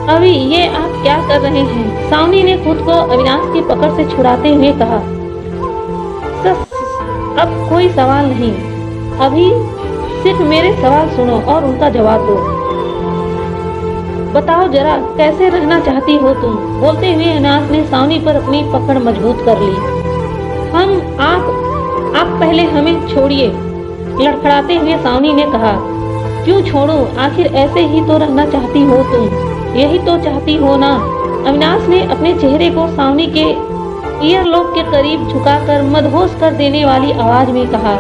अभी ये आप क्या कर रहे हैं? सावनी ने खुद को अविनाश की पकड़ से छुड़ाते हुए कहा। अब कोई सवाल नहीं, अभी सिर्फ मेरे सवाल सुनो और उनका जवाब दो। बताओ जरा कैसे रहना चाहती हो तुम? बोलते हुए अविनाश ने सावनी पर अपनी पकड़ मजबूत कर ली। आप पहले हमें छोड़िए, लड़खड़ाते हुए सावनी ने कहा। क्यों छोड़ो? आखिर ऐसे ही तो रहना चाहती हो तुम, यही तो चाहती हो ना? अविनाश ने अपने चेहरे को सावनी के ईयरलोब के करीब झुकाकर मदहोश कर देने वाली आवाज में कहा।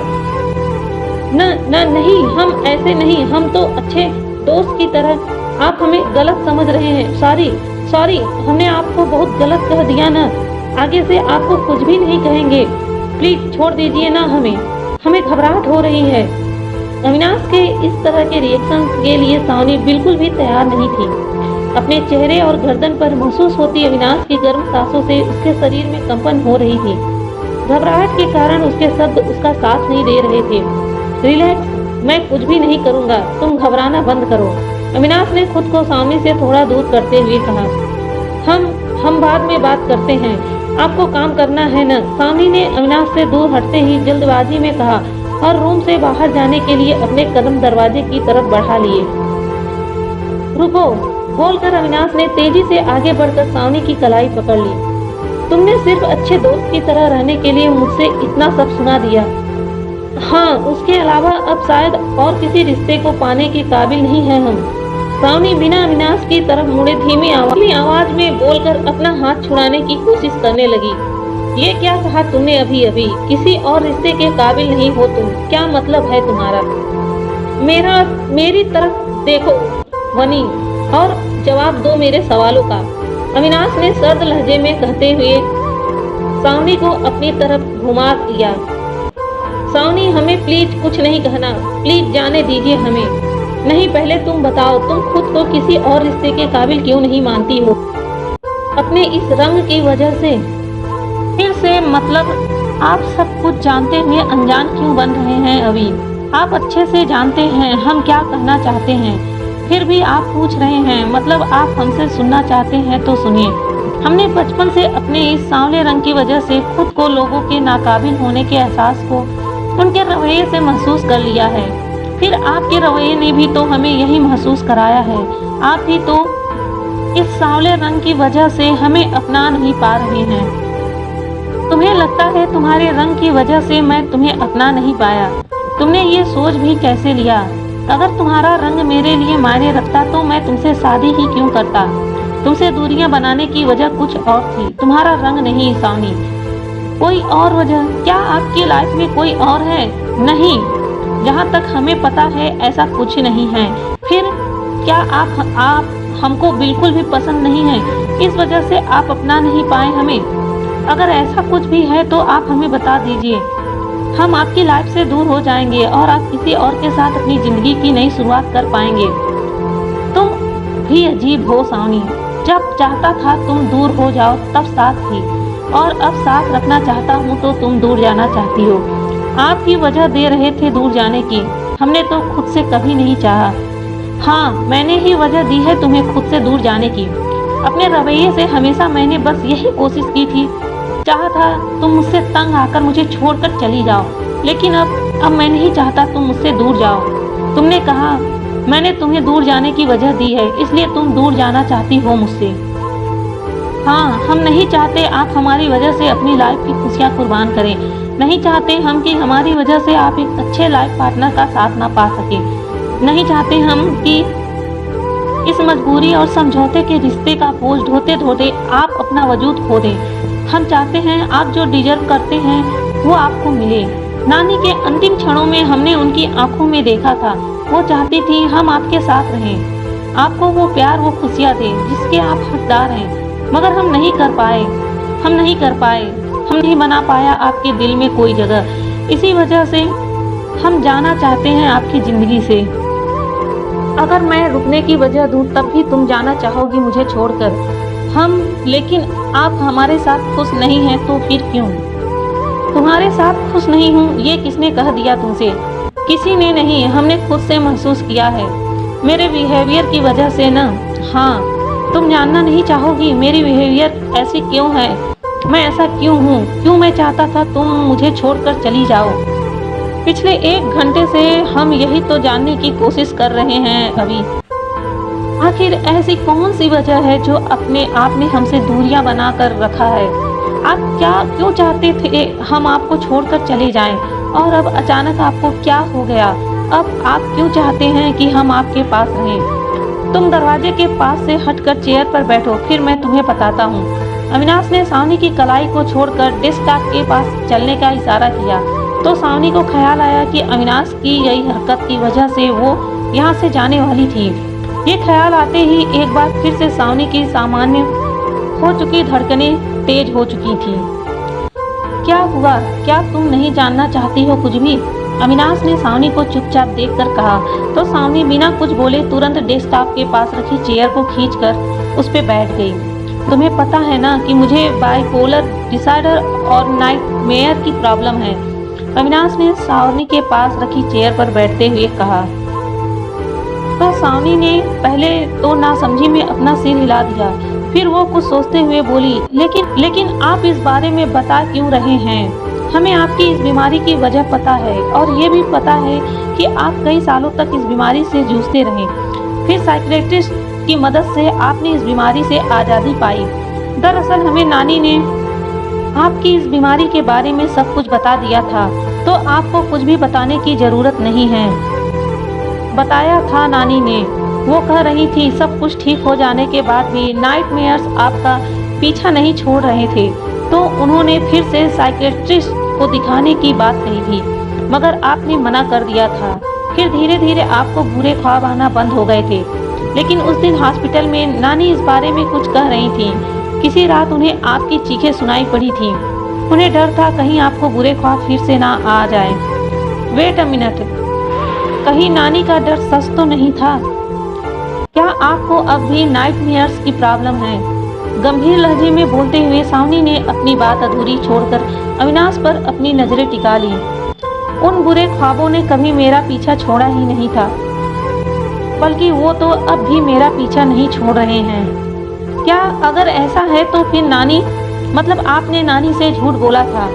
नहीं, हम ऐसे नहीं, हम तो अच्छे दोस्त की तरह आप हमें गलत समझ रहे हैं। सॉरी सॉरी, हमने आपको बहुत गलत कह दिया ना। आगे से आपको कुछ भी नहीं कहेंगे। प्लीज छोड़ दीजिए ना हमें, हमें घबराहट हो रही है। अविनाश के इस तरह के रिएक्शन के लिए सावनी बिल्कुल भी तैयार नहीं थी। अपने चेहरे और गर्दन पर महसूस होती अविनाश की गर्म सांसों से उसके शरीर में कंपन हो रही थी। घबराहट के कारण उसके शब्द उसका साथ नहीं दे रहे थे। रिलैक्स, मैं कुछ भी नहीं करूंगा, तुम घबराना बंद करो। अविनाश ने खुद को सावनी से थोड़ा दूर करते हुए कहा। हम बाद में बात करते हैं, आपको काम करना है न। सावनी ने अविनाश से दूर हटते ही जल्दबाजी में कहा और रूम से बाहर जाने के लिए अपने कदम दरवाजे की तरफ बढ़ा लिए। रुको, बोलकर अविनाश ने तेजी से आगे बढ़कर सावनी की कलाई पकड़ ली। तुमने सिर्फ अच्छे दोस्त की तरह रहने के लिए मुझसे इतना सब सुना दिया। हाँ, उसके अलावा अब शायद और किसी रिश्ते को पाने के काबिल नहीं है हम। सावनी बिना अविनाश की तरफ मुड़े धीमी आवाज में बोलकर अपना हाथ छुड़ाने की कोशिश करने लगी। ये क्या कहा तुमने अभी अभी? किसी और रिश्ते के काबिल नहीं हो तुम, क्या मतलब है तुम्हारा? मेरी तरफ देखो वनी और जवाब दो मेरे सवालों का, अविनाश ने सर्द लहजे में कहते हुए सावनी को अपनी तरफ घुमा दिया। सावनी, हमें प्लीज कुछ नहीं कहना, प्लीज जाने दीजिए हमें। नहीं, पहले तुम बताओ, तुम खुद को किसी और रिश्ते के काबिल क्यों नहीं मानती हो? अपने इस रंग की वजह से? फिर से मतलब आप सब कुछ जानते हुए अनजान क्यों बन रहे हैं? अभी आप अच्छे से जानते हैं हम क्या कहना चाहते हैं, फिर भी आप पूछ रहे हैं। मतलब आप हमसे सुनना चाहते हैं तो सुनिए। हमने बचपन से अपने इस सांवले रंग की वजह से खुद को लोगों के नाकाबिल होने के एहसास को उनके रवैये से महसूस कर लिया है। फिर आपके रवैये ने भी तो हमें यही महसूस कराया है। आप भी तो इस सांवले रंग की वजह से हमें अपना नहीं पा रहे हैं। तुम्हें लगता है तुम्हारे रंग की वजह से मैं तुम्हें अपना नहीं पाया? तुमने ये सोच भी कैसे लिया? अगर तुम्हारा रंग मेरे लिए मायने रखता तो मैं तुमसे शादी ही क्यों करता? तुमसे दूरियां बनाने की वजह कुछ और थी, तुम्हारा रंग नहीं सावनी। कोई और वजह? क्या आपकी लाइफ में कोई और है? नहीं, जहाँ तक हमें पता है ऐसा कुछ नहीं है। फिर क्या आप हमको बिल्कुल भी पसंद नहीं है, इस वजह से आप अपना नहीं पाए हमें? अगर ऐसा कुछ भी है तो आप हमें बता दीजिए, हम आपकी लाइफ से दूर हो जाएंगे और आप किसी और के साथ अपनी जिंदगी की नई शुरुआत कर पाएंगे। तुम भी अजीब हो सावनी, जब चाहता था तुम दूर हो जाओ तब साथ थी, और अब साथ रखना चाहता हूँ तो तुम दूर जाना चाहती हो। आप ही वजह दे रहे थे दूर जाने की, हमने तो खुद से कभी नहीं चाहा। हाँ, मैंने ही वजह दी है तुम्हें खुद से दूर जाने की। अपने रवैये से हमेशा मैंने बस यही कोशिश की थी। चाहा था तुम मुझसे तंग आकर मुझे छोड़कर चली जाओ, लेकिन अब मैं नहीं चाहता तुम मुझसे दूर जाओ। तुमने कहा मैंने तुम्हें दूर जाने की वजह दी है, इसलिए तुम दूर जाना चाहती हो मुझसे। हाँ, हम नहीं चाहते आप हमारी वजह से अपनी लाइफ की खुशियाँ कुर्बान करें। नहीं चाहते हम कि हमारी वजह से आप एक अच्छे लाइफ पार्टनर का साथ ना पा सके। नहीं चाहते हम कि इस मजबूरी और समझौते के रिश्ते का बोझ ढोते ढोते आप अपना वजूद खो दें। हम चाहते हैं आप जो डिजर्व करते हैं वो आपको मिले। नानी के अंतिम क्षणों में हमने उनकी आंखों में देखा था, वो चाहती थी हम आपके साथ रहें, आपको वो प्यार वो खुशियाँ दें जिसके आप हकदार हैं। मगर हम नहीं कर पाए, हम नहीं बना पाया आपके दिल में कोई जगह। इसी वजह से हम जाना चाहते हैं आपकी जिंदगी से। अगर मैं रुकने की वजह दूँ तब भी तुम जाना चाहोगी मुझे छोड़कर। लेकिन आप हमारे साथ खुश नहीं हैं तो फिर क्यों? तुम्हारे साथ खुश नहीं हूँ ये किसने कह दिया तुमसे? किसी ने नहीं, हमने खुद से महसूस किया है, मेरे बिहेवियर की वजह से ना। हाँ, तुम जानना नहीं चाहोगी मेरी बिहेवियर ऐसी क्यों है, मैं ऐसा क्यों हूँ, क्यों मैं चाहता था तुम मुझे छोड़कर चली जाओ। पिछले 1 घंटे से हम यही तो जानने की कोशिश कर रहे हैं अभी। आखिर ऐसी कौन सी वजह है जो अपने आप ने हमसे दूरियां बना कर रखा है? आप क्यों चाहते थे हम आपको छोड़कर चले जाएं, और अब अचानक आपको क्या हो गया? अब आप क्यों चाहते हैं कि हम आपके पास रहें? तुम दरवाजे के पास से हटकर चेयर पर बैठो, फिर मैं तुम्हें बताता हूँ। अविनाश ने सावनी की कलाई को छोड़कर डेस्कटॉप के पास चलने का इशारा किया तो सावनी को ख्याल आया कि अविनाश की गई हरकत की वजह से वो यहाँ से जाने वाली थी। ये ख्याल आते ही एक बार फिर से सावनी की सामान्य हो चुकी धड़कनें तेज हो चुकी थी। क्या हुआ? क्या तुम नहीं जानना चाहती हो कुछ भी? अविनाश ने सावनी को चुपचाप देखकर कहा तो सावनी बिना कुछ बोले तुरंत डेस्कटॉप के पास रखी चेयर को खींचकर उस पर बैठ गई। तुम्हें पता है ना कि मुझे बाइपोलर डिसऑर्डर और नाइटमेयर की प्रॉब्लम है, अविनाश ने सावनी के पास रखी चेयर पर बैठते हुए कहा। तो सावनी ने पहले तो नासमझी में अपना सिर हिला दिया, फिर वो कुछ सोचते हुए बोली, लेकिन आप इस बारे में बता क्यों रहे हैं? हमें आपकी इस बीमारी की वजह पता है और ये भी पता है कि आप कई सालों तक इस बीमारी से जूझते रहे। फिर साइकियाट्रिस्ट की मदद से आपने इस बीमारी से आज़ादी पाई। दरअसल हमें नानी ने आपकी इस बीमारी के बारे में सब कुछ बता दिया था, तो आपको कुछ भी बताने की ज़रूरत नहीं है। बताया था नानी ने। वो कह रही थी सब कुछ ठीक हो जाने के बाद भी नाइटमेयर्स आपका पीछा नहीं छोड़ रहे थे, तो उन्होंने फिर से साइकियाट्रिस्ट को दिखाने की बात कही थी, मगर आपने मना कर दिया था। फिर धीरे धीरे आपको बुरे ख्वाब आना बंद हो गए थे। लेकिन उस दिन हॉस्पिटल में नानी इस बारे में कुछ कह रही थी। किसी रात उन्हें आपकी चीखें सुनाई पड़ी थी। उन्हें डर था कहीं आपको बुरे ख्वाब फिर से ना आ जाए। वेट अ मिनट, कहीं नानी का डर सच तो नहीं था? क्या आपको अब भी नाइटमेयर्स की प्रॉब्लम है? गंभीर लहजे में बोलते हुए सावनी ने अपनी बात अधूरी छोड़कर अविनाश पर अपनी नजरें टिका ली। उन बुरे ख्वाबों ने कभी मेरा पीछा छोड़ा ही नहीं था, बल्कि वो तो अब भी मेरा पीछा नहीं छोड़ रहे हैं। क्या अगर ऐसा है तो फिर नानी, मतलब आपने नानी से झूठ बोला था,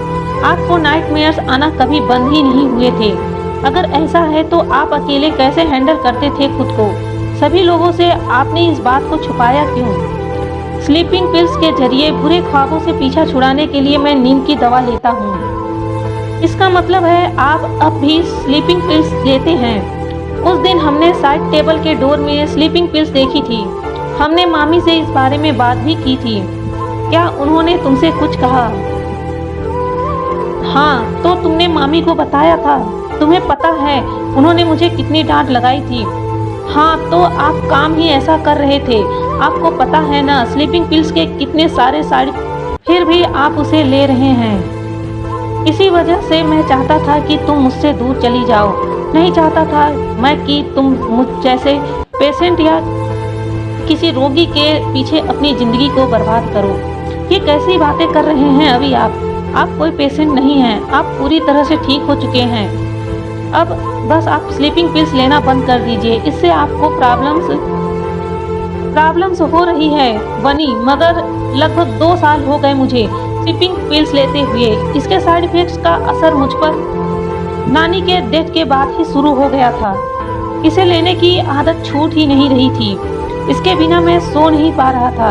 आपको नाइटमेयर्स आना कभी बंद ही नहीं हुए थे। अगर ऐसा है तो आप अकेले कैसे हैंडल करते थे खुद को? सभी लोगों से आपने इस बात को छुपाया क्यों? स्लीपिंग पिल्स के जरिए बुरे ख्वाबों से पीछा छुड़ाने के लिए मैं नींद की दवा लेता हूँ। इसका मतलब है आप अब भी स्लीपिंग पिल्स लेते हैं। उस दिन हमने साइड टेबल के डोर में स्लीपिंग पिल्स देखी थी। हमने मामी से इस बारे में बात भी की थी। क्या उन्होंने तुमसे कुछ कहा? हाँ, तो तुमने मामी को बताया था? तुम्हें पता है उन्होंने मुझे कितनी डांट लगाई थी। हाँ, तो आप काम ही ऐसा कर रहे थे। आपको पता है ना स्लीपिंग पिल्स के कितने सारे साइड, फिर भी आप उसे ले रहे हैं। इसी वजह से मैं चाहता था कि तुम मुझसे दूर चली जाओ। नहीं चाहता था मैं कि तुम मुझ जैसे पेशेंट या किसी रोगी के पीछे अपनी जिंदगी को बर्बाद करो। ये कैसी बातें कर रहे हैं अभी आप कोई पेशेंट नहीं हैं। आप पूरी तरह से ठीक हो चुके हैं। अब बस आप स्लीपिंग पिल्स लेना बंद कर दीजिए। इससे आपको प्रॉब्लम्स हो रही है बनी, मगर लगभग 2 साल हो गए मुझे स्लीपिंग पिल्स लेते हुए। इसके साइड इफेक्ट्स का असर मुझ पर नानी के डेथ के बाद ही शुरू हो गया था। इसे लेने की आदत छूट ही नहीं रही थी। इसके बिना मैं सो नहीं पा रहा था।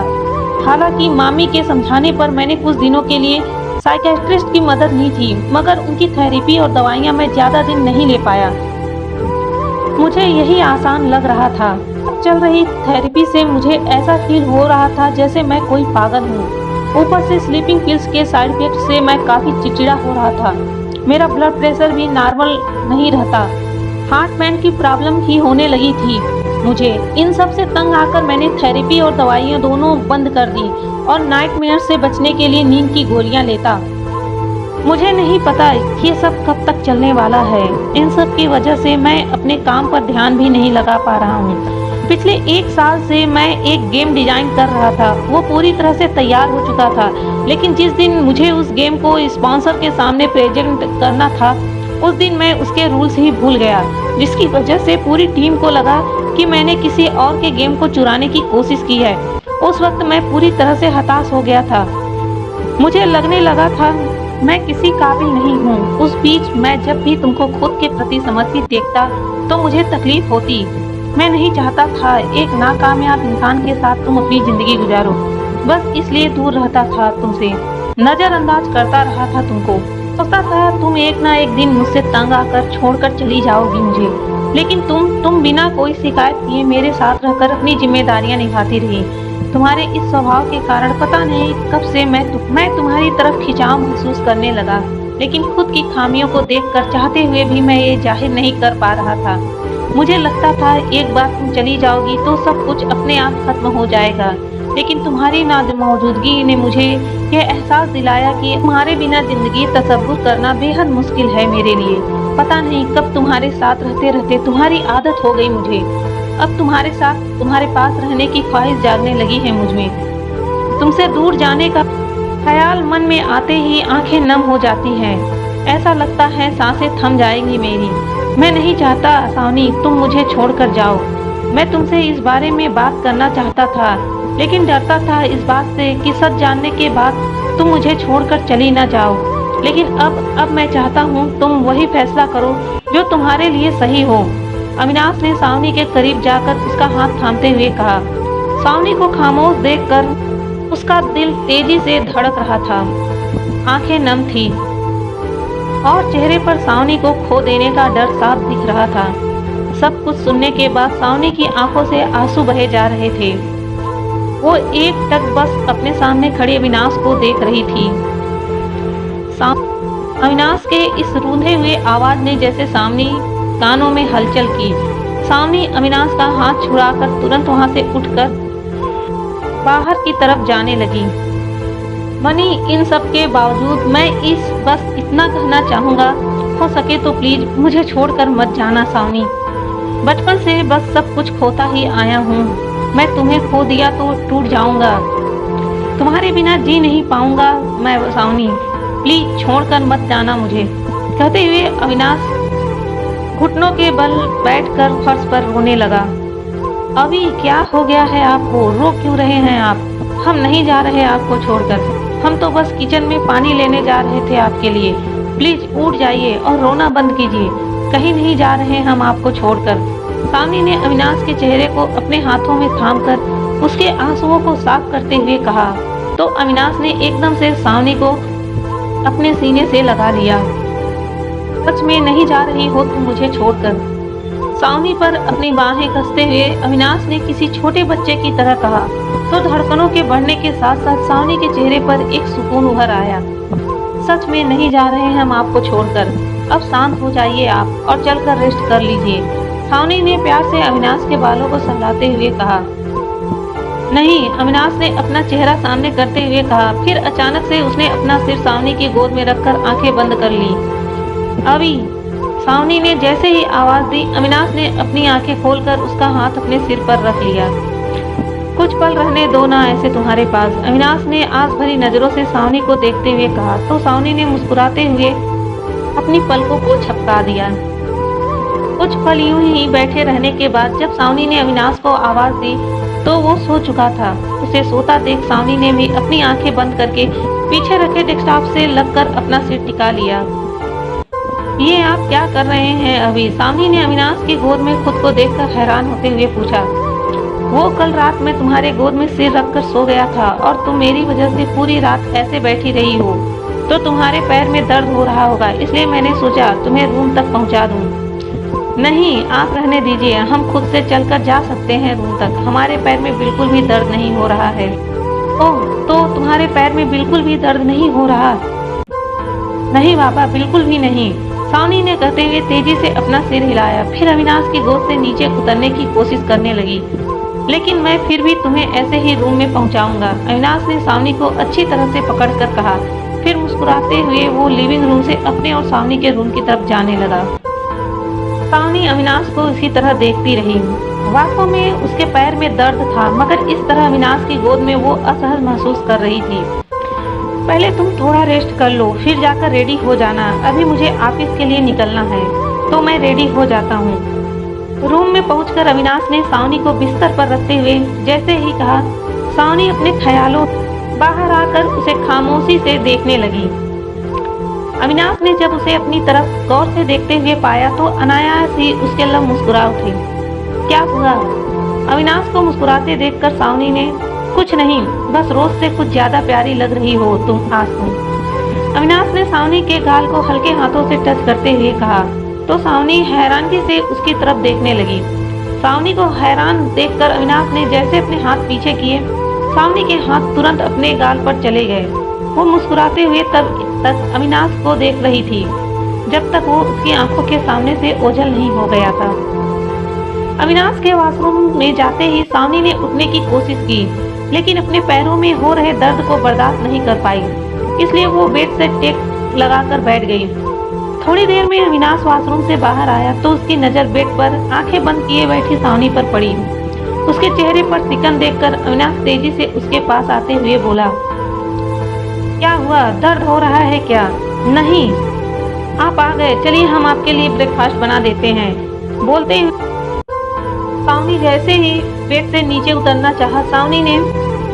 हालांकि मामी के समझाने पर मैंने कुछ दिनों के लिए साइकियाट्रिस्ट की मदद ली थी, मगर उनकी थेरेपी और दवाइयाँ मैं ज़्यादा दिन नहीं ले पाया। मुझे यही आसान लग रहा था। चल रही थेरेपी से मुझे ऐसा फील हो रहा था जैसे मैं कोई पागल हूँ। ऊपर से स्लीपिंग पिल्स के साइड इफेक्ट से मैं काफ़ी चिड़चिड़ा हो रहा था। मेरा ब्लड प्रेशर भी नॉर्मल नहीं रहता। हार्टबैंड की प्रॉब्लम ही होने लगी थी मुझे। इन सब से तंग आकर मैंने थेरेपी और दवाइयाँ दोनों बंद कर दी और नाइटमेयर से बचने के लिए नींद की गोलियां लेता। मुझे नहीं पता ये सब कब तक चलने वाला है। इन सब की वजह से मैं अपने काम पर ध्यान भी नहीं लगा पा रहा हूँ। पिछले 1 साल से मैं एक गेम डिजाइन कर रहा था। वो पूरी तरह से तैयार हो चुका था, लेकिन जिस दिन मुझे उस गेम को स्पॉन्सर के सामने प्रेजेंट करना था, उस दिन मैं उसके रूल्स ही भूल गया, जिसकी वजह से पूरी टीम को लगा कि मैंने किसी और के गेम को चुराने की कोशिश की है। उस वक्त मैं पूरी तरह से हताश हो गया था। मुझे लगने लगा था मैं किसी काबिल नहीं हूँ। उस बीच मैं जब भी तुमको खुद के प्रति समर्पित देखता तो मुझे तकलीफ होती। मैं नहीं चाहता था एक नाकामयाब इंसान के साथ तुम अपनी जिंदगी गुजारो। बस इसलिए दूर रहता था तुमसे, नजरअंदाज करता रहा था तुमको। सोचता था तुम एक ना एक दिन मुझसे तंग आकर छोड़कर चली जाओगी मुझे, लेकिन तुम बिना कोई शिकायत किए मेरे साथ रहकर अपनी जिम्मेदारियां निभाती रही। तुम्हारे इस स्वभाव के कारण पता नहीं कब से मैं तुम्हारी तरफ खिंचाव महसूस करने लगा, लेकिन खुद की खामियों को देखकर चाहते हुए भी मैं ये जाहिर नहीं कर पा रहा था। मुझे लगता था एक बार तुम चली जाओगी तो सब कुछ अपने आप खत्म हो जाएगा, लेकिन तुम्हारी मौजूदगी ने मुझे यह एहसास दिलाया कि तुम्हारे बिना जिंदगी तसव्वुर करना बेहद मुश्किल है मेरे लिए। पता नहीं कब तुम्हारे साथ रहते रहते तुम्हारी आदत हो गई मुझे। अब तुम्हारे साथ तुम्हारे पास रहने की ख्वाहिश जागने लगी है मुझ में। तुमसे दूर जाने का ख्याल मन में आते ही आंखें नम हो जाती हैं। ऐसा लगता है सांसें थम जाएंगी मेरी। मैं नहीं चाहता सावनी तुम मुझे छोड़कर जाओ। मैं तुमसे इस बारे में बात करना चाहता था, लेकिन डरता था इस बात से कि सच जानने के बाद तुम मुझे छोड़कर चली ना जाओ। लेकिन अब मैं चाहता हूँ तुम वही फैसला करो जो तुम्हारे लिए सही हो। अविनाश ने सावनी के करीब जाकर उसका हाथ थामते हुए कहा। सावनी को खामोश देखकर उसका दिल तेजी से धड़क रहा था, आंखें नम थी और चेहरे पर सावनी को खो देने का डर साफ दिख रहा था। सब कुछ सुनने के बाद सावनी की आंखों से आंसू बहे जा रहे थे। वो एक टक बस अपने सामने खड़े अविनाश को देख रही थी। अविनाश के इस रूंधे हुए आवाज ने जैसे सावनी कानों में हलचल की। सावनी अविनाश का हाथ छुड़ाकर तुरंत वहां से उठकर बाहर की तरफ जाने लगी। मनी, इन सब के बावजूद मैं बस इतना कहना चाहूंगा, हो सके तो प्लीज मुझे छोड़कर मत जाना सावनी। बचपन से बस सब कुछ खोता ही आया हूँ। मैं तुम्हें खो दिया तो टूट जाऊंगा, तुम्हारे बिना जी नहीं पाऊंगा मैं सावनी। प्लीज छोड़कर मत जाना मुझे। कहते हुए अविनाश घुटनों के बल बैठकर फर्श पर रोने लगा। अभी क्या हो गया है आपको? रो क्यों रहे हैं आप? हम नहीं जा रहे आपको छोड़कर। हम तो बस किचन में पानी लेने जा रहे थे आपके लिए। प्लीज उठ जाइए और रोना बंद कीजिए। कहीं नहीं जा रहे हम आपको छोड़कर। सावनी ने अविनाश के चेहरे को अपने हाथों में थामकर उसके आंसुओं को साफ करते हुए कहा। तो अविनाश ने एकदम से सावनी को अपने सीने से लगा लिया। सच में नहीं जा रही हो तुम मुझे छोड़कर? सावनी पर अपनी बाहें कसते हुए अविनाश ने किसी छोटे बच्चे की तरह कहा। तो धड़कनों के बढ़ने के साथ साथ सावनी के चेहरे पर एक सुकून उभर आया। सच में नहीं जा रहे हम आपको छोड़कर। अब शांत हो जाइए आप और चलकर रेस्ट कर लीजिए। सावनी ने प्यार से अविनाश के बालों को सहलाते हुए कहा। नहीं, अविनाश ने अपना चेहरा सामने करते हुए कहा। फिर अचानक से उसने अपना सिर सावनी की गोद में रखकर आंखें बंद कर ली। अभी सावनी ने जैसे ही आवाज दी, अविनाश ने अपनी आंखें खोलकर उसका हाथ अपने सिर पर रख लिया। कुछ पल रहने दो ना ऐसे तुम्हारे पास, अविनाश ने आस भरी नजरों से सावनी को देखते हुए कहा। तो सावनी ने मुस्कुराते हुए अपनी पलकों को झपका दिया। कुछ पल यूं ही बैठे रहने के बाद जब सावनी ने अविनाश को आवाज दी तो वो सो चुका था। उसे सोता देख सावनी ने भी अपनी आंखें बंद करके पीछे रखे डेस्कटॉप से लगकर अपना सिर टिका लिया। ये आप क्या कर रहे हैं अभी? सावनी ने अविनाश की गोद में खुद को देखकर हैरान होते हुए पूछा। वो कल रात में तुम्हारे गोद में सिर रखकर सो गया था और तुम मेरी वजह से पूरी रात ऐसे बैठी रही हो तो तुम्हारे पैर में दर्द हो रहा होगा, इसलिए मैंने सोचा तुम्हें रूम तक पहुंचा दूं। नहीं, आप रहने दीजिए, हम खुद से चलकर जा सकते हैं रूम तक। हमारे पैर में बिल्कुल भी दर्द नहीं हो रहा है। ओह, तो तुम्हारे पैर में बिल्कुल भी दर्द नहीं हो रहा? नहीं बाबा, बिल्कुल भी नहीं, सावनी ने कहते हुए तेजी से अपना सिर हिलाया। फिर अविनाश की गोद से नीचे उतरने की कोशिश करने लगी। लेकिन मैं फिर भी तुम्हें ऐसे ही रूम में पहुंचाऊंगा, अविनाश ने सावनी को अच्छी तरह से पकड़कर कहा। फिर मुस्कुराते हुए वो लिविंग रूम से अपने और सावनी के रूम की तरफ जाने लगा। सावनी अविनाश को इसी तरह देखती रही। वास्तव में उसके पैर में दर्द था, मगर इस तरह अविनाश की गोद में वो असहज महसूस कर रही थी। पहले तुम थोड़ा रेस्ट कर लो, फिर जाकर रेडी हो जाना। अभी मुझे ऑफिस के लिए निकलना है, तो मैं रेडी हो जाता हूँ। रूम में पहुंचकर अविनाश ने सावनी को बिस्तर पर रखते हुए जैसे ही कहा, सावनी अपने ख्यालों बाहर आकर उसे खामोशी से देखने लगी। अविनाश ने जब उसे अपनी तरफ गौर से देखते हुए पाया तो अनायास ही उसके लब मुस्कुरा उठे। क्या हुआ? अविनाश को मुस्कुराते देखकर सावनी ने, कुछ नहीं, बस रोज से कुछ ज्यादा प्यारी लग रही हो तुम आज तुम। अविनाश ने सावनी के गाल को हल्के हाथों से टच करते हुए कहा। तो सावनी हैरानगी से उसकी तरफ देखने लगी। सावनी को हैरान देखकर अविनाश ने जैसे अपने हाथ पीछे किए, सावनी के हाथ तुरंत अपने गाल पर चले गए। वो मुस्कुराते हुए तब तक अविनाश को देख रही थी जब तक वो उसकी आंखों के सामने से ओझल नहीं हो गया था। अविनाश के वॉशरूम में जाते ही सावनी ने उठने की कोशिश की, लेकिन अपने पैरों में हो रहे दर्द को बर्दाश्त नहीं कर पाई, इसलिए वो बेड से टेक लगाकर बैठ गई। थोड़ी देर में अविनाश वॉशरूम से बाहर आया तो उसकी नजर बेड पर आंखें बंद किए बैठी सावनी पर पड़ी। उसके चेहरे पर सिकन देखकर अविनाश तेजी से उसके पास आते हुए बोला, क्या हुआ, दर्द हो रहा है क्या? नहीं, आप आ गए, चलिए हम आपके लिए ब्रेकफास्ट बना देते हैं। बोलते ही सावनी जैसे ही बेड से नीचे उतरना चाहा,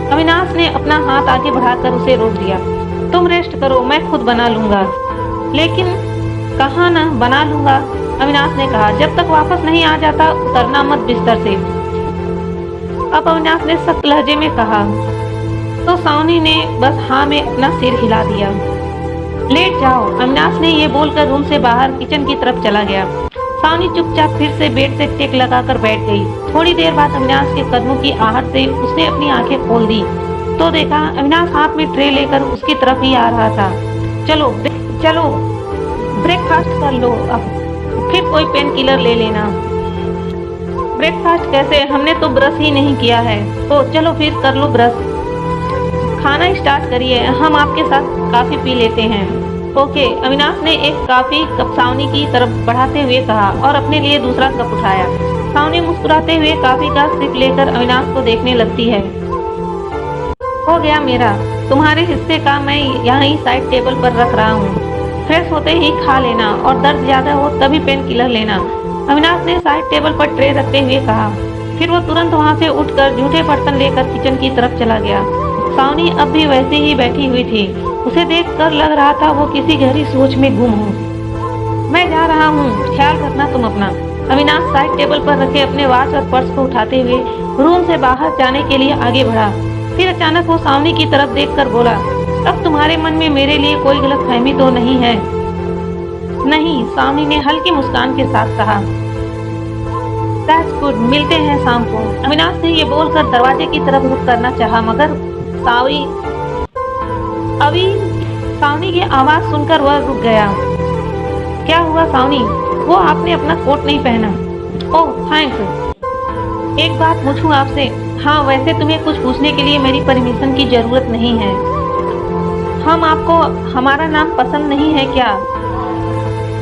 अविनाश ने अपना हाथ आगे बढ़ाकर उसे रोक दिया। तुम रेस्ट करो, मैं खुद बना लूंगा। लेकिन कहा ना बना लूंगा, अविनाश ने कहा, जब तक वापस नहीं आ जाता उतरना मत बिस्तर से। अब अविनाश ने सख्त लहजे में कहा तो सावनी ने बस हाँ में अपना सिर हिला दिया। लेट जाओ, अविनाश ने ये बोलकर रूम से बाहर किचन की तरफ चला गया। सावनी चुपचाप फिर से बेड से टेक लगाकर बैठ गई। थोड़ी देर बाद अविनाश के कदमों की आहट से उसने अपनी आंखें खोल दी तो देखा अविनाश हाथ में ट्रे लेकर उसकी तरफ ही आ रहा था। चलो ब्रेकफास्ट कर लो, अब फिर कोई पेन किलर ले लेना। ब्रेकफास्ट कैसे, हमने तो ब्रश ही नहीं किया है। तो चलो फिर कर लो ब्रश, खाना स्टार्ट करिए, हम आपके साथ कॉफी पी लेते हैं। ओके, अविनाश ने एक कॉफी कप सावनी की तरफ बढ़ाते हुए कहा और अपने लिए दूसरा कप उठाया। सावनी मुस्कुराते हुए कॉफी का सिप लेकर अविनाश को देखने लगती है। हो गया मेरा, तुम्हारे हिस्से का मैं यहाँ साइड टेबल पर रख रहा हूँ, फ्रेश होते ही खा लेना और दर्द ज्यादा हो तभी पेन किलर लेना, अविनाश ने साइड टेबल पर ट्रे रखते हुए कहा। फिर वो तुरंत वहाँ से उठकर जूठे बर्तन लेकर किचन की तरफ चला गया। सावनी अब भी वैसे ही बैठी हुई थी। उसे देखकर लग रहा था वो किसी गहरी सोच में गुम हो। मैं जा रहा हूँ, ख्याल रखना तुम अपना, अविनाश साइड टेबल पर रखे अपने वॉच और पर्स को उठाते हुए रूम से बाहर जाने के लिए आगे बढ़ा। फिर अचानक वो सावनी की तरफ देखकर बोला, अब तुम्हारे मन में मेरे लिए कोई गलतफहमी तो नहीं है? नहीं, सावनी ने हल्की मुस्कान के साथ कहा। That's good, मिलते हैं शाम को। अविनाश ने ये बोलकर दरवाजे की तरफ रुख करना चाहा, मगर सावनी की आवाज सुनकर वह रुक गया। क्या हुआ सावनी? वो आपने अपना कोट नहीं पहना। ओह थैंक्स। एक बात पूछूं आपसे? हाँ, वैसे तुम्हें कुछ पूछने के लिए मेरी परमिशन की जरूरत नहीं है। हम आपको हमारा नाम पसंद नहीं है क्या?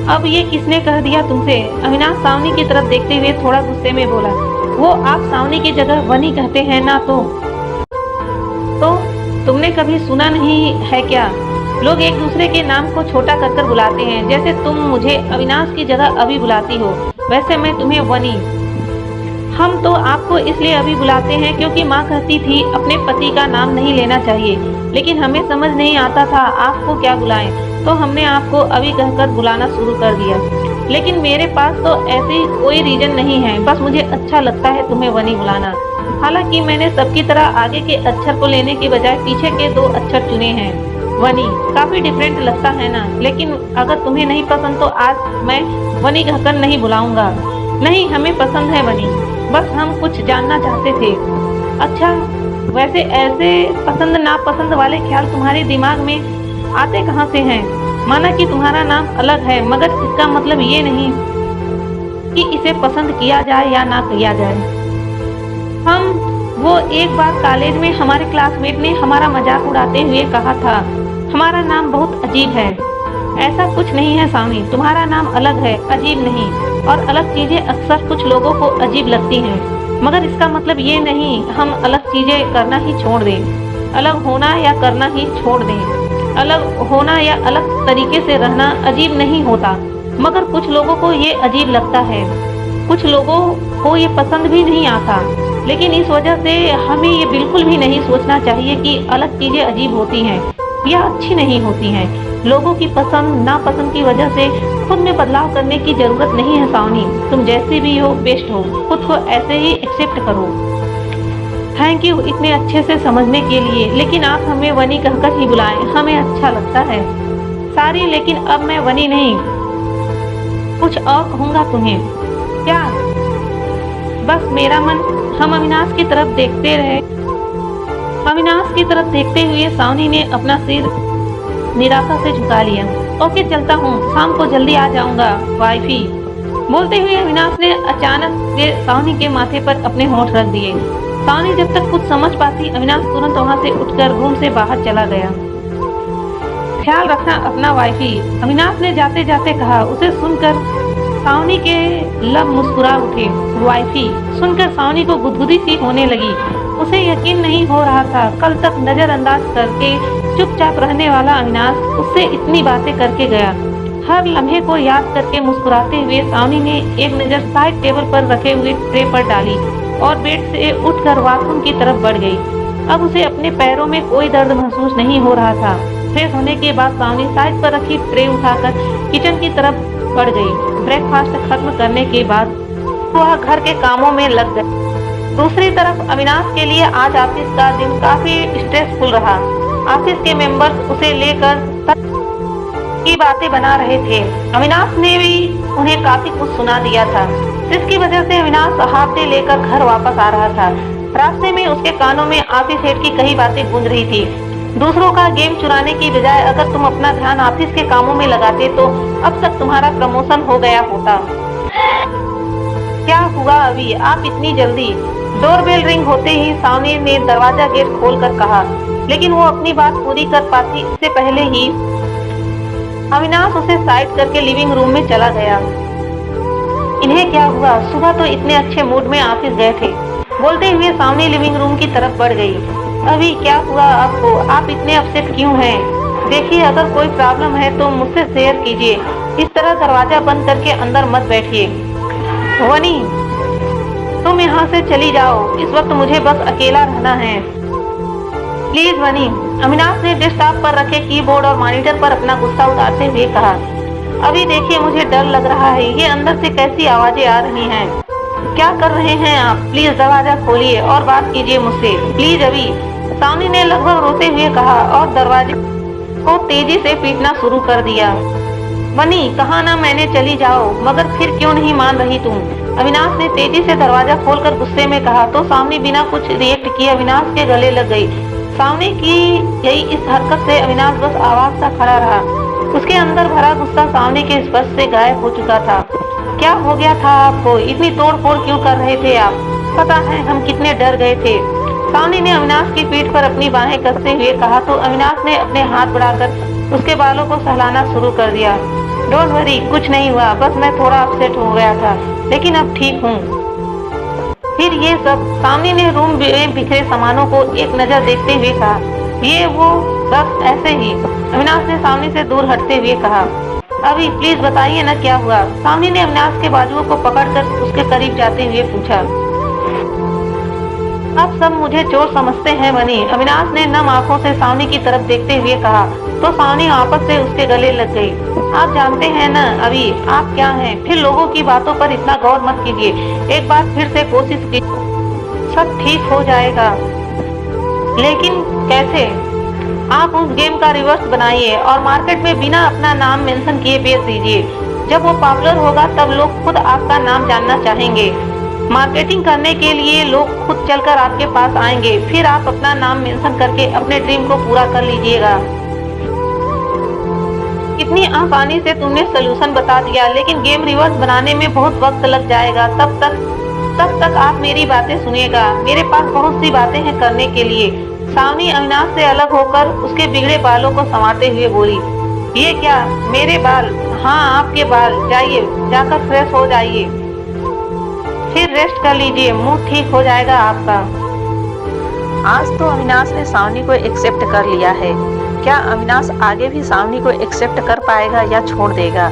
अब ये किसने कह दिया तुमसे? अविनाश सावनी की तरफ देखते हुए थोड़ा गुस्से में बोला। वो आप सावनी की जगह वनी कहते हैं ना, तो तुमने कभी सुना नहीं है क्या? लोग एक दूसरे के नाम को छोटा कर बुलाते हैं, जैसे तुम मुझे अविनाश की जगह अभी बुलाती हो, वैसे मैं तुम्हें वनी। हम तो आपको इसलिए अभी बुलाते हैं क्योंकि माँ कहती थी अपने पति का नाम नहीं लेना चाहिए, लेकिन हमें समझ नहीं आता था आपको क्या बुलाएं, तो हमने आपको अभी कहकर बुलाना शुरू कर दिया। लेकिन मेरे पास तो ऐसी कोई रीजन नहीं है, बस मुझे अच्छा लगता है तुम्हें वनी बुलाना। हालांकि मैंने सबकी तरह आगे के अक्षर को लेने के बजाय पीछे के 2 अक्षर चुने हैं। वनी काफी डिफरेंट लगता है ना, लेकिन अगर तुम्हें नहीं पसंद तो आज मैं वनी कहकर नहीं बुलाऊंगा। नहीं, हमें पसंद है वनी, बस हम कुछ जानना चाहते थे। अच्छा, वैसे ऐसे पसंद नापसंद वाले ख्याल तुम्हारे दिमाग में आते कहाँ से हैं? माना कि तुम्हारा नाम अलग है, मगर इसका मतलब ये नहीं कि इसे पसंद किया जाए या ना किया जाए। वो एक बार कॉलेज में हमारे क्लासमेट ने हमारा मजाक उड़ाते हुए कहा था, हमारा नाम बहुत अजीब है। ऐसा कुछ नहीं है सावनी, तुम्हारा नाम अलग है, अजीब नहीं। और अलग चीजें अक्सर कुछ लोगों को अजीब लगती हैं, मगर इसका मतलब ये नहीं हम अलग चीजें करना ही छोड़ दें। अलग होना या करना ही छोड़ दें। अलग होना या अलग तरीके से रहना अजीब नहीं होता, मगर कुछ लोगों को ये अजीब लगता है, कुछ लोगों को ये पसंद भी नहीं आता। लेकिन इस वजह से हमें ये बिल्कुल भी नहीं सोचना चाहिए कि अलग चीजें अजीब होती हैं या अच्छी नहीं होती हैं। लोगों की पसंद नापसंद की वजह से खुद में बदलाव करने की जरूरत नहीं है सावनी। तुम जैसे भी हो बेस्ट हो, खुद को ऐसे ही एक्सेप्ट करो। थैंक यू इतने अच्छे से समझने के लिए, लेकिन आप हमें वनी कहकर ही बुलाएं, हमें अच्छा लगता है। सारी, लेकिन अब मैं वनी नहीं, कुछ और कहूँगा तुम्हें। क्या? बस मेरा मन। हम अविनाश की तरफ देखते रहे। अविनाश की तरफ देखते हुए सावनी ने अपना सिर निराशा से झुका लिया। ओके, चलता हूँ, शाम को जल्दी आ जाऊंगा वाइफी। बोलते हुए अविनाश ने अचानक से सावनी के माथे पर अपने होंठ रख दिए। सावनी जब तक कुछ समझ पाती, अविनाश तुरंत वहां से उठकर रूम से बाहर चला गया। ख्याल रखना अपना वाइफी, अविनाश ने जाते जाते कहा। उसे सुनकर सावनी के लब मुस्कुरा उठे। वाइफी सुनकर सावनी को गुदगुदी सी होने लगी। उसे यकीन नहीं हो रहा था, कल तक नजरअंदाज करके चुपचाप रहने वाला अविनाश उससे इतनी बातें करके गया। हर लम्हे को याद करके मुस्कुराते हुए सावनी ने एक नजर साइड टेबल पर रखे हुए ट्रे पर डाली और बेड से उठकर वॉशरूम की तरफ बढ़ गई। अब उसे अपने पैरों में कोई दर्द महसूस नहीं हो रहा था। फ्रेश होने के बाद सावनी साइड पर रखी ट्रे उठाकर किचन की तरफ बढ़ गई। ब्रेकफास्ट खत्म करने के बाद वह घर के कामों में लग गई। दूसरी तरफ अविनाश के लिए आज ऑफिस का दिन काफी स्ट्रेसफुल रहा। ऑफिस के मेंबर्स उसे लेकर की बातें बना रहे थे। अविनाश ने भी उन्हें काफी कुछ सुना दिया था, जिसकी वजह से अविनाश हाफ डे लेकर घर वापस आ रहा था। रास्ते में उसके कानों में ऑफिस हेड की कई बातें गूंज रही थी। दूसरों का गेम चुराने की बजाय अगर तुम अपना ध्यान ऑफिस के कामों में लगाते तो अब तक तुम्हारा प्रमोशन हो गया होता। क्या हुआ अभी, आप इतनी जल्दी? डोरबेल रिंग होते ही सावनी ने दरवाजा गेट खोलकर कहा, लेकिन वो अपनी बात पूरी कर पाती इससे पहले ही अविनाश उसे साइड करके लिविंग रूम में चला गया। इन्हें क्या हुआ? सुबह तो इतने अच्छे मूड में ऑफिस गए थे। बोलते हुए सावनी लिविंग रूम की तरफ बढ़ गई। अभी क्या हुआ आपको? आप इतने अपसेट क्यों हैं? देखिए, अगर कोई प्रॉब्लम है तो मुझसे शेयर कीजिए। इस तरह दरवाजा बंद करके अंदर मत बैठिए। वनी, तुम यहाँ से चली जाओ, इस वक्त मुझे बस अकेला रहना है। प्लीज वनी, अविनाश ने डेस्कटॉप पर रखे कीबोर्ड और मॉनिटर पर अपना गुस्सा उतारते हुए कहा। अभी देखिए, मुझे डर लग रहा है। ये अंदर से कैसी आवाजें आ रही हैं। क्या कर रहे हैं आप? प्लीज दरवाजा खोलिए और बात कीजिए मुझसे, प्लीज अभी, सावनी ने लगभग रोते हुए कहा और दरवाजे को तेजी से पीटना शुरू कर दिया। वनी, कहा ना मैंने चली जाओ, मगर फिर क्यों नहीं मान रही तुम? अविनाश ने तेजी से दरवाजा खोलकर गुस्से में कहा तो सावनी बिना कुछ रिएक्ट किए अविनाश के गले लग गई। सावनी की यही इस हरकत से अविनाश बस आवाज सा खड़ा रहा। उसके अंदर भरा गुस्सा सावनी के स्पर्श से गायब हो चुका था। क्या हो गया था आपको? इतनी तोड़ फोड़ क्यों कर रहे थे आप? पता है हम कितने डर गए थे। सावनी ने अविनाश की पीठ पर अपनी बाहें कसते हुए कहा तो अविनाश ने अपने हाथ बढ़ाकर उसके बालों को सहलाना शुरू कर दिया। डोंट वरी, कुछ नहीं हुआ, बस मैं थोड़ा अपसेट हो गया था, लेकिन अब ठीक हूँ। फिर ये सब, सावनी ने रूम में बिखरे सामानों को एक नजर देखते हुए कहा। ये वो, बस ऐसे ही। अविनाश ने सावनी से दूर हटते हुए कहा। अभी प्लीज बताइए ना क्या हुआ? सावनी ने अविनाश के बाजुओं को पकड़कर उसके करीब जाते हुए पूछा। अब सब मुझे चोर समझते हैं वनी, अविनाश ने नम आंखों से सावनी की तरफ देखते हुए कहा तो सावनी आपस से उसके गले लग गई। आप जानते हैं ना अभी आप क्या हैं? फिर लोगों की बातों पर इतना गौर मत कीजिए। एक बार फिर से कोशिश कीजिए, सब ठीक हो जाएगा। लेकिन कैसे? आप उस गेम का रिवर्स बनाइए और मार्केट में बिना अपना नाम मेंशन किए बेच दीजिए। जब वो पॉपुलर होगा तब लोग खुद आपका नाम जानना चाहेंगे। मार्केटिंग करने के लिए लोग खुद चलकर आपके पास आएंगे। फिर आप अपना नाम मेंशन करके अपने ड्रीम को पूरा कर लीजिएगा। इतनी आसानी से तुमने सोल्यूशन बता दिया, लेकिन गेम रिवर्स बनाने में बहुत वक्त लग जाएगा। तब तक आप मेरी बातें सुनिएगा। मेरे पास बहुत सी बातें हैं करने के लिए। सावनी अविनाश से अलग होकर उसके बिगड़े बालों को संवारते हुए बोली। ये क्या? मेरे बाल? हाँ आपके बाल। जाइए, जाकर फ्रेश हो जाइए, फिर रेस्ट कर लीजिए, मूड ठीक हो जाएगा आपका। आज तो अविनाश ने सावनी को एक्सेप्ट कर लिया है। क्या अविनाश आगे भी सावनी को एक्सेप्ट कर पाएगा या छोड़ देगा?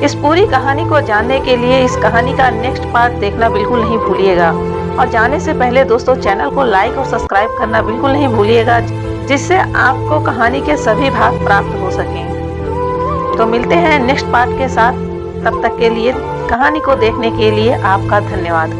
इस पूरी कहानी को जानने के लिए इस कहानी का नेक्स्ट पार्ट देखना बिल्कुल नहीं भूलिएगा। और जाने से पहले दोस्तों चैनल को लाइक और सब्सक्राइब करना बिल्कुल नहीं भूलिएगा, जिससे आपको कहानी के सभी भाग प्राप्त हो सकें। तो मिलते हैं नेक्स्ट पार्ट के साथ। तब तक के लिए कहानी को देखने के लिए आपका धन्यवाद।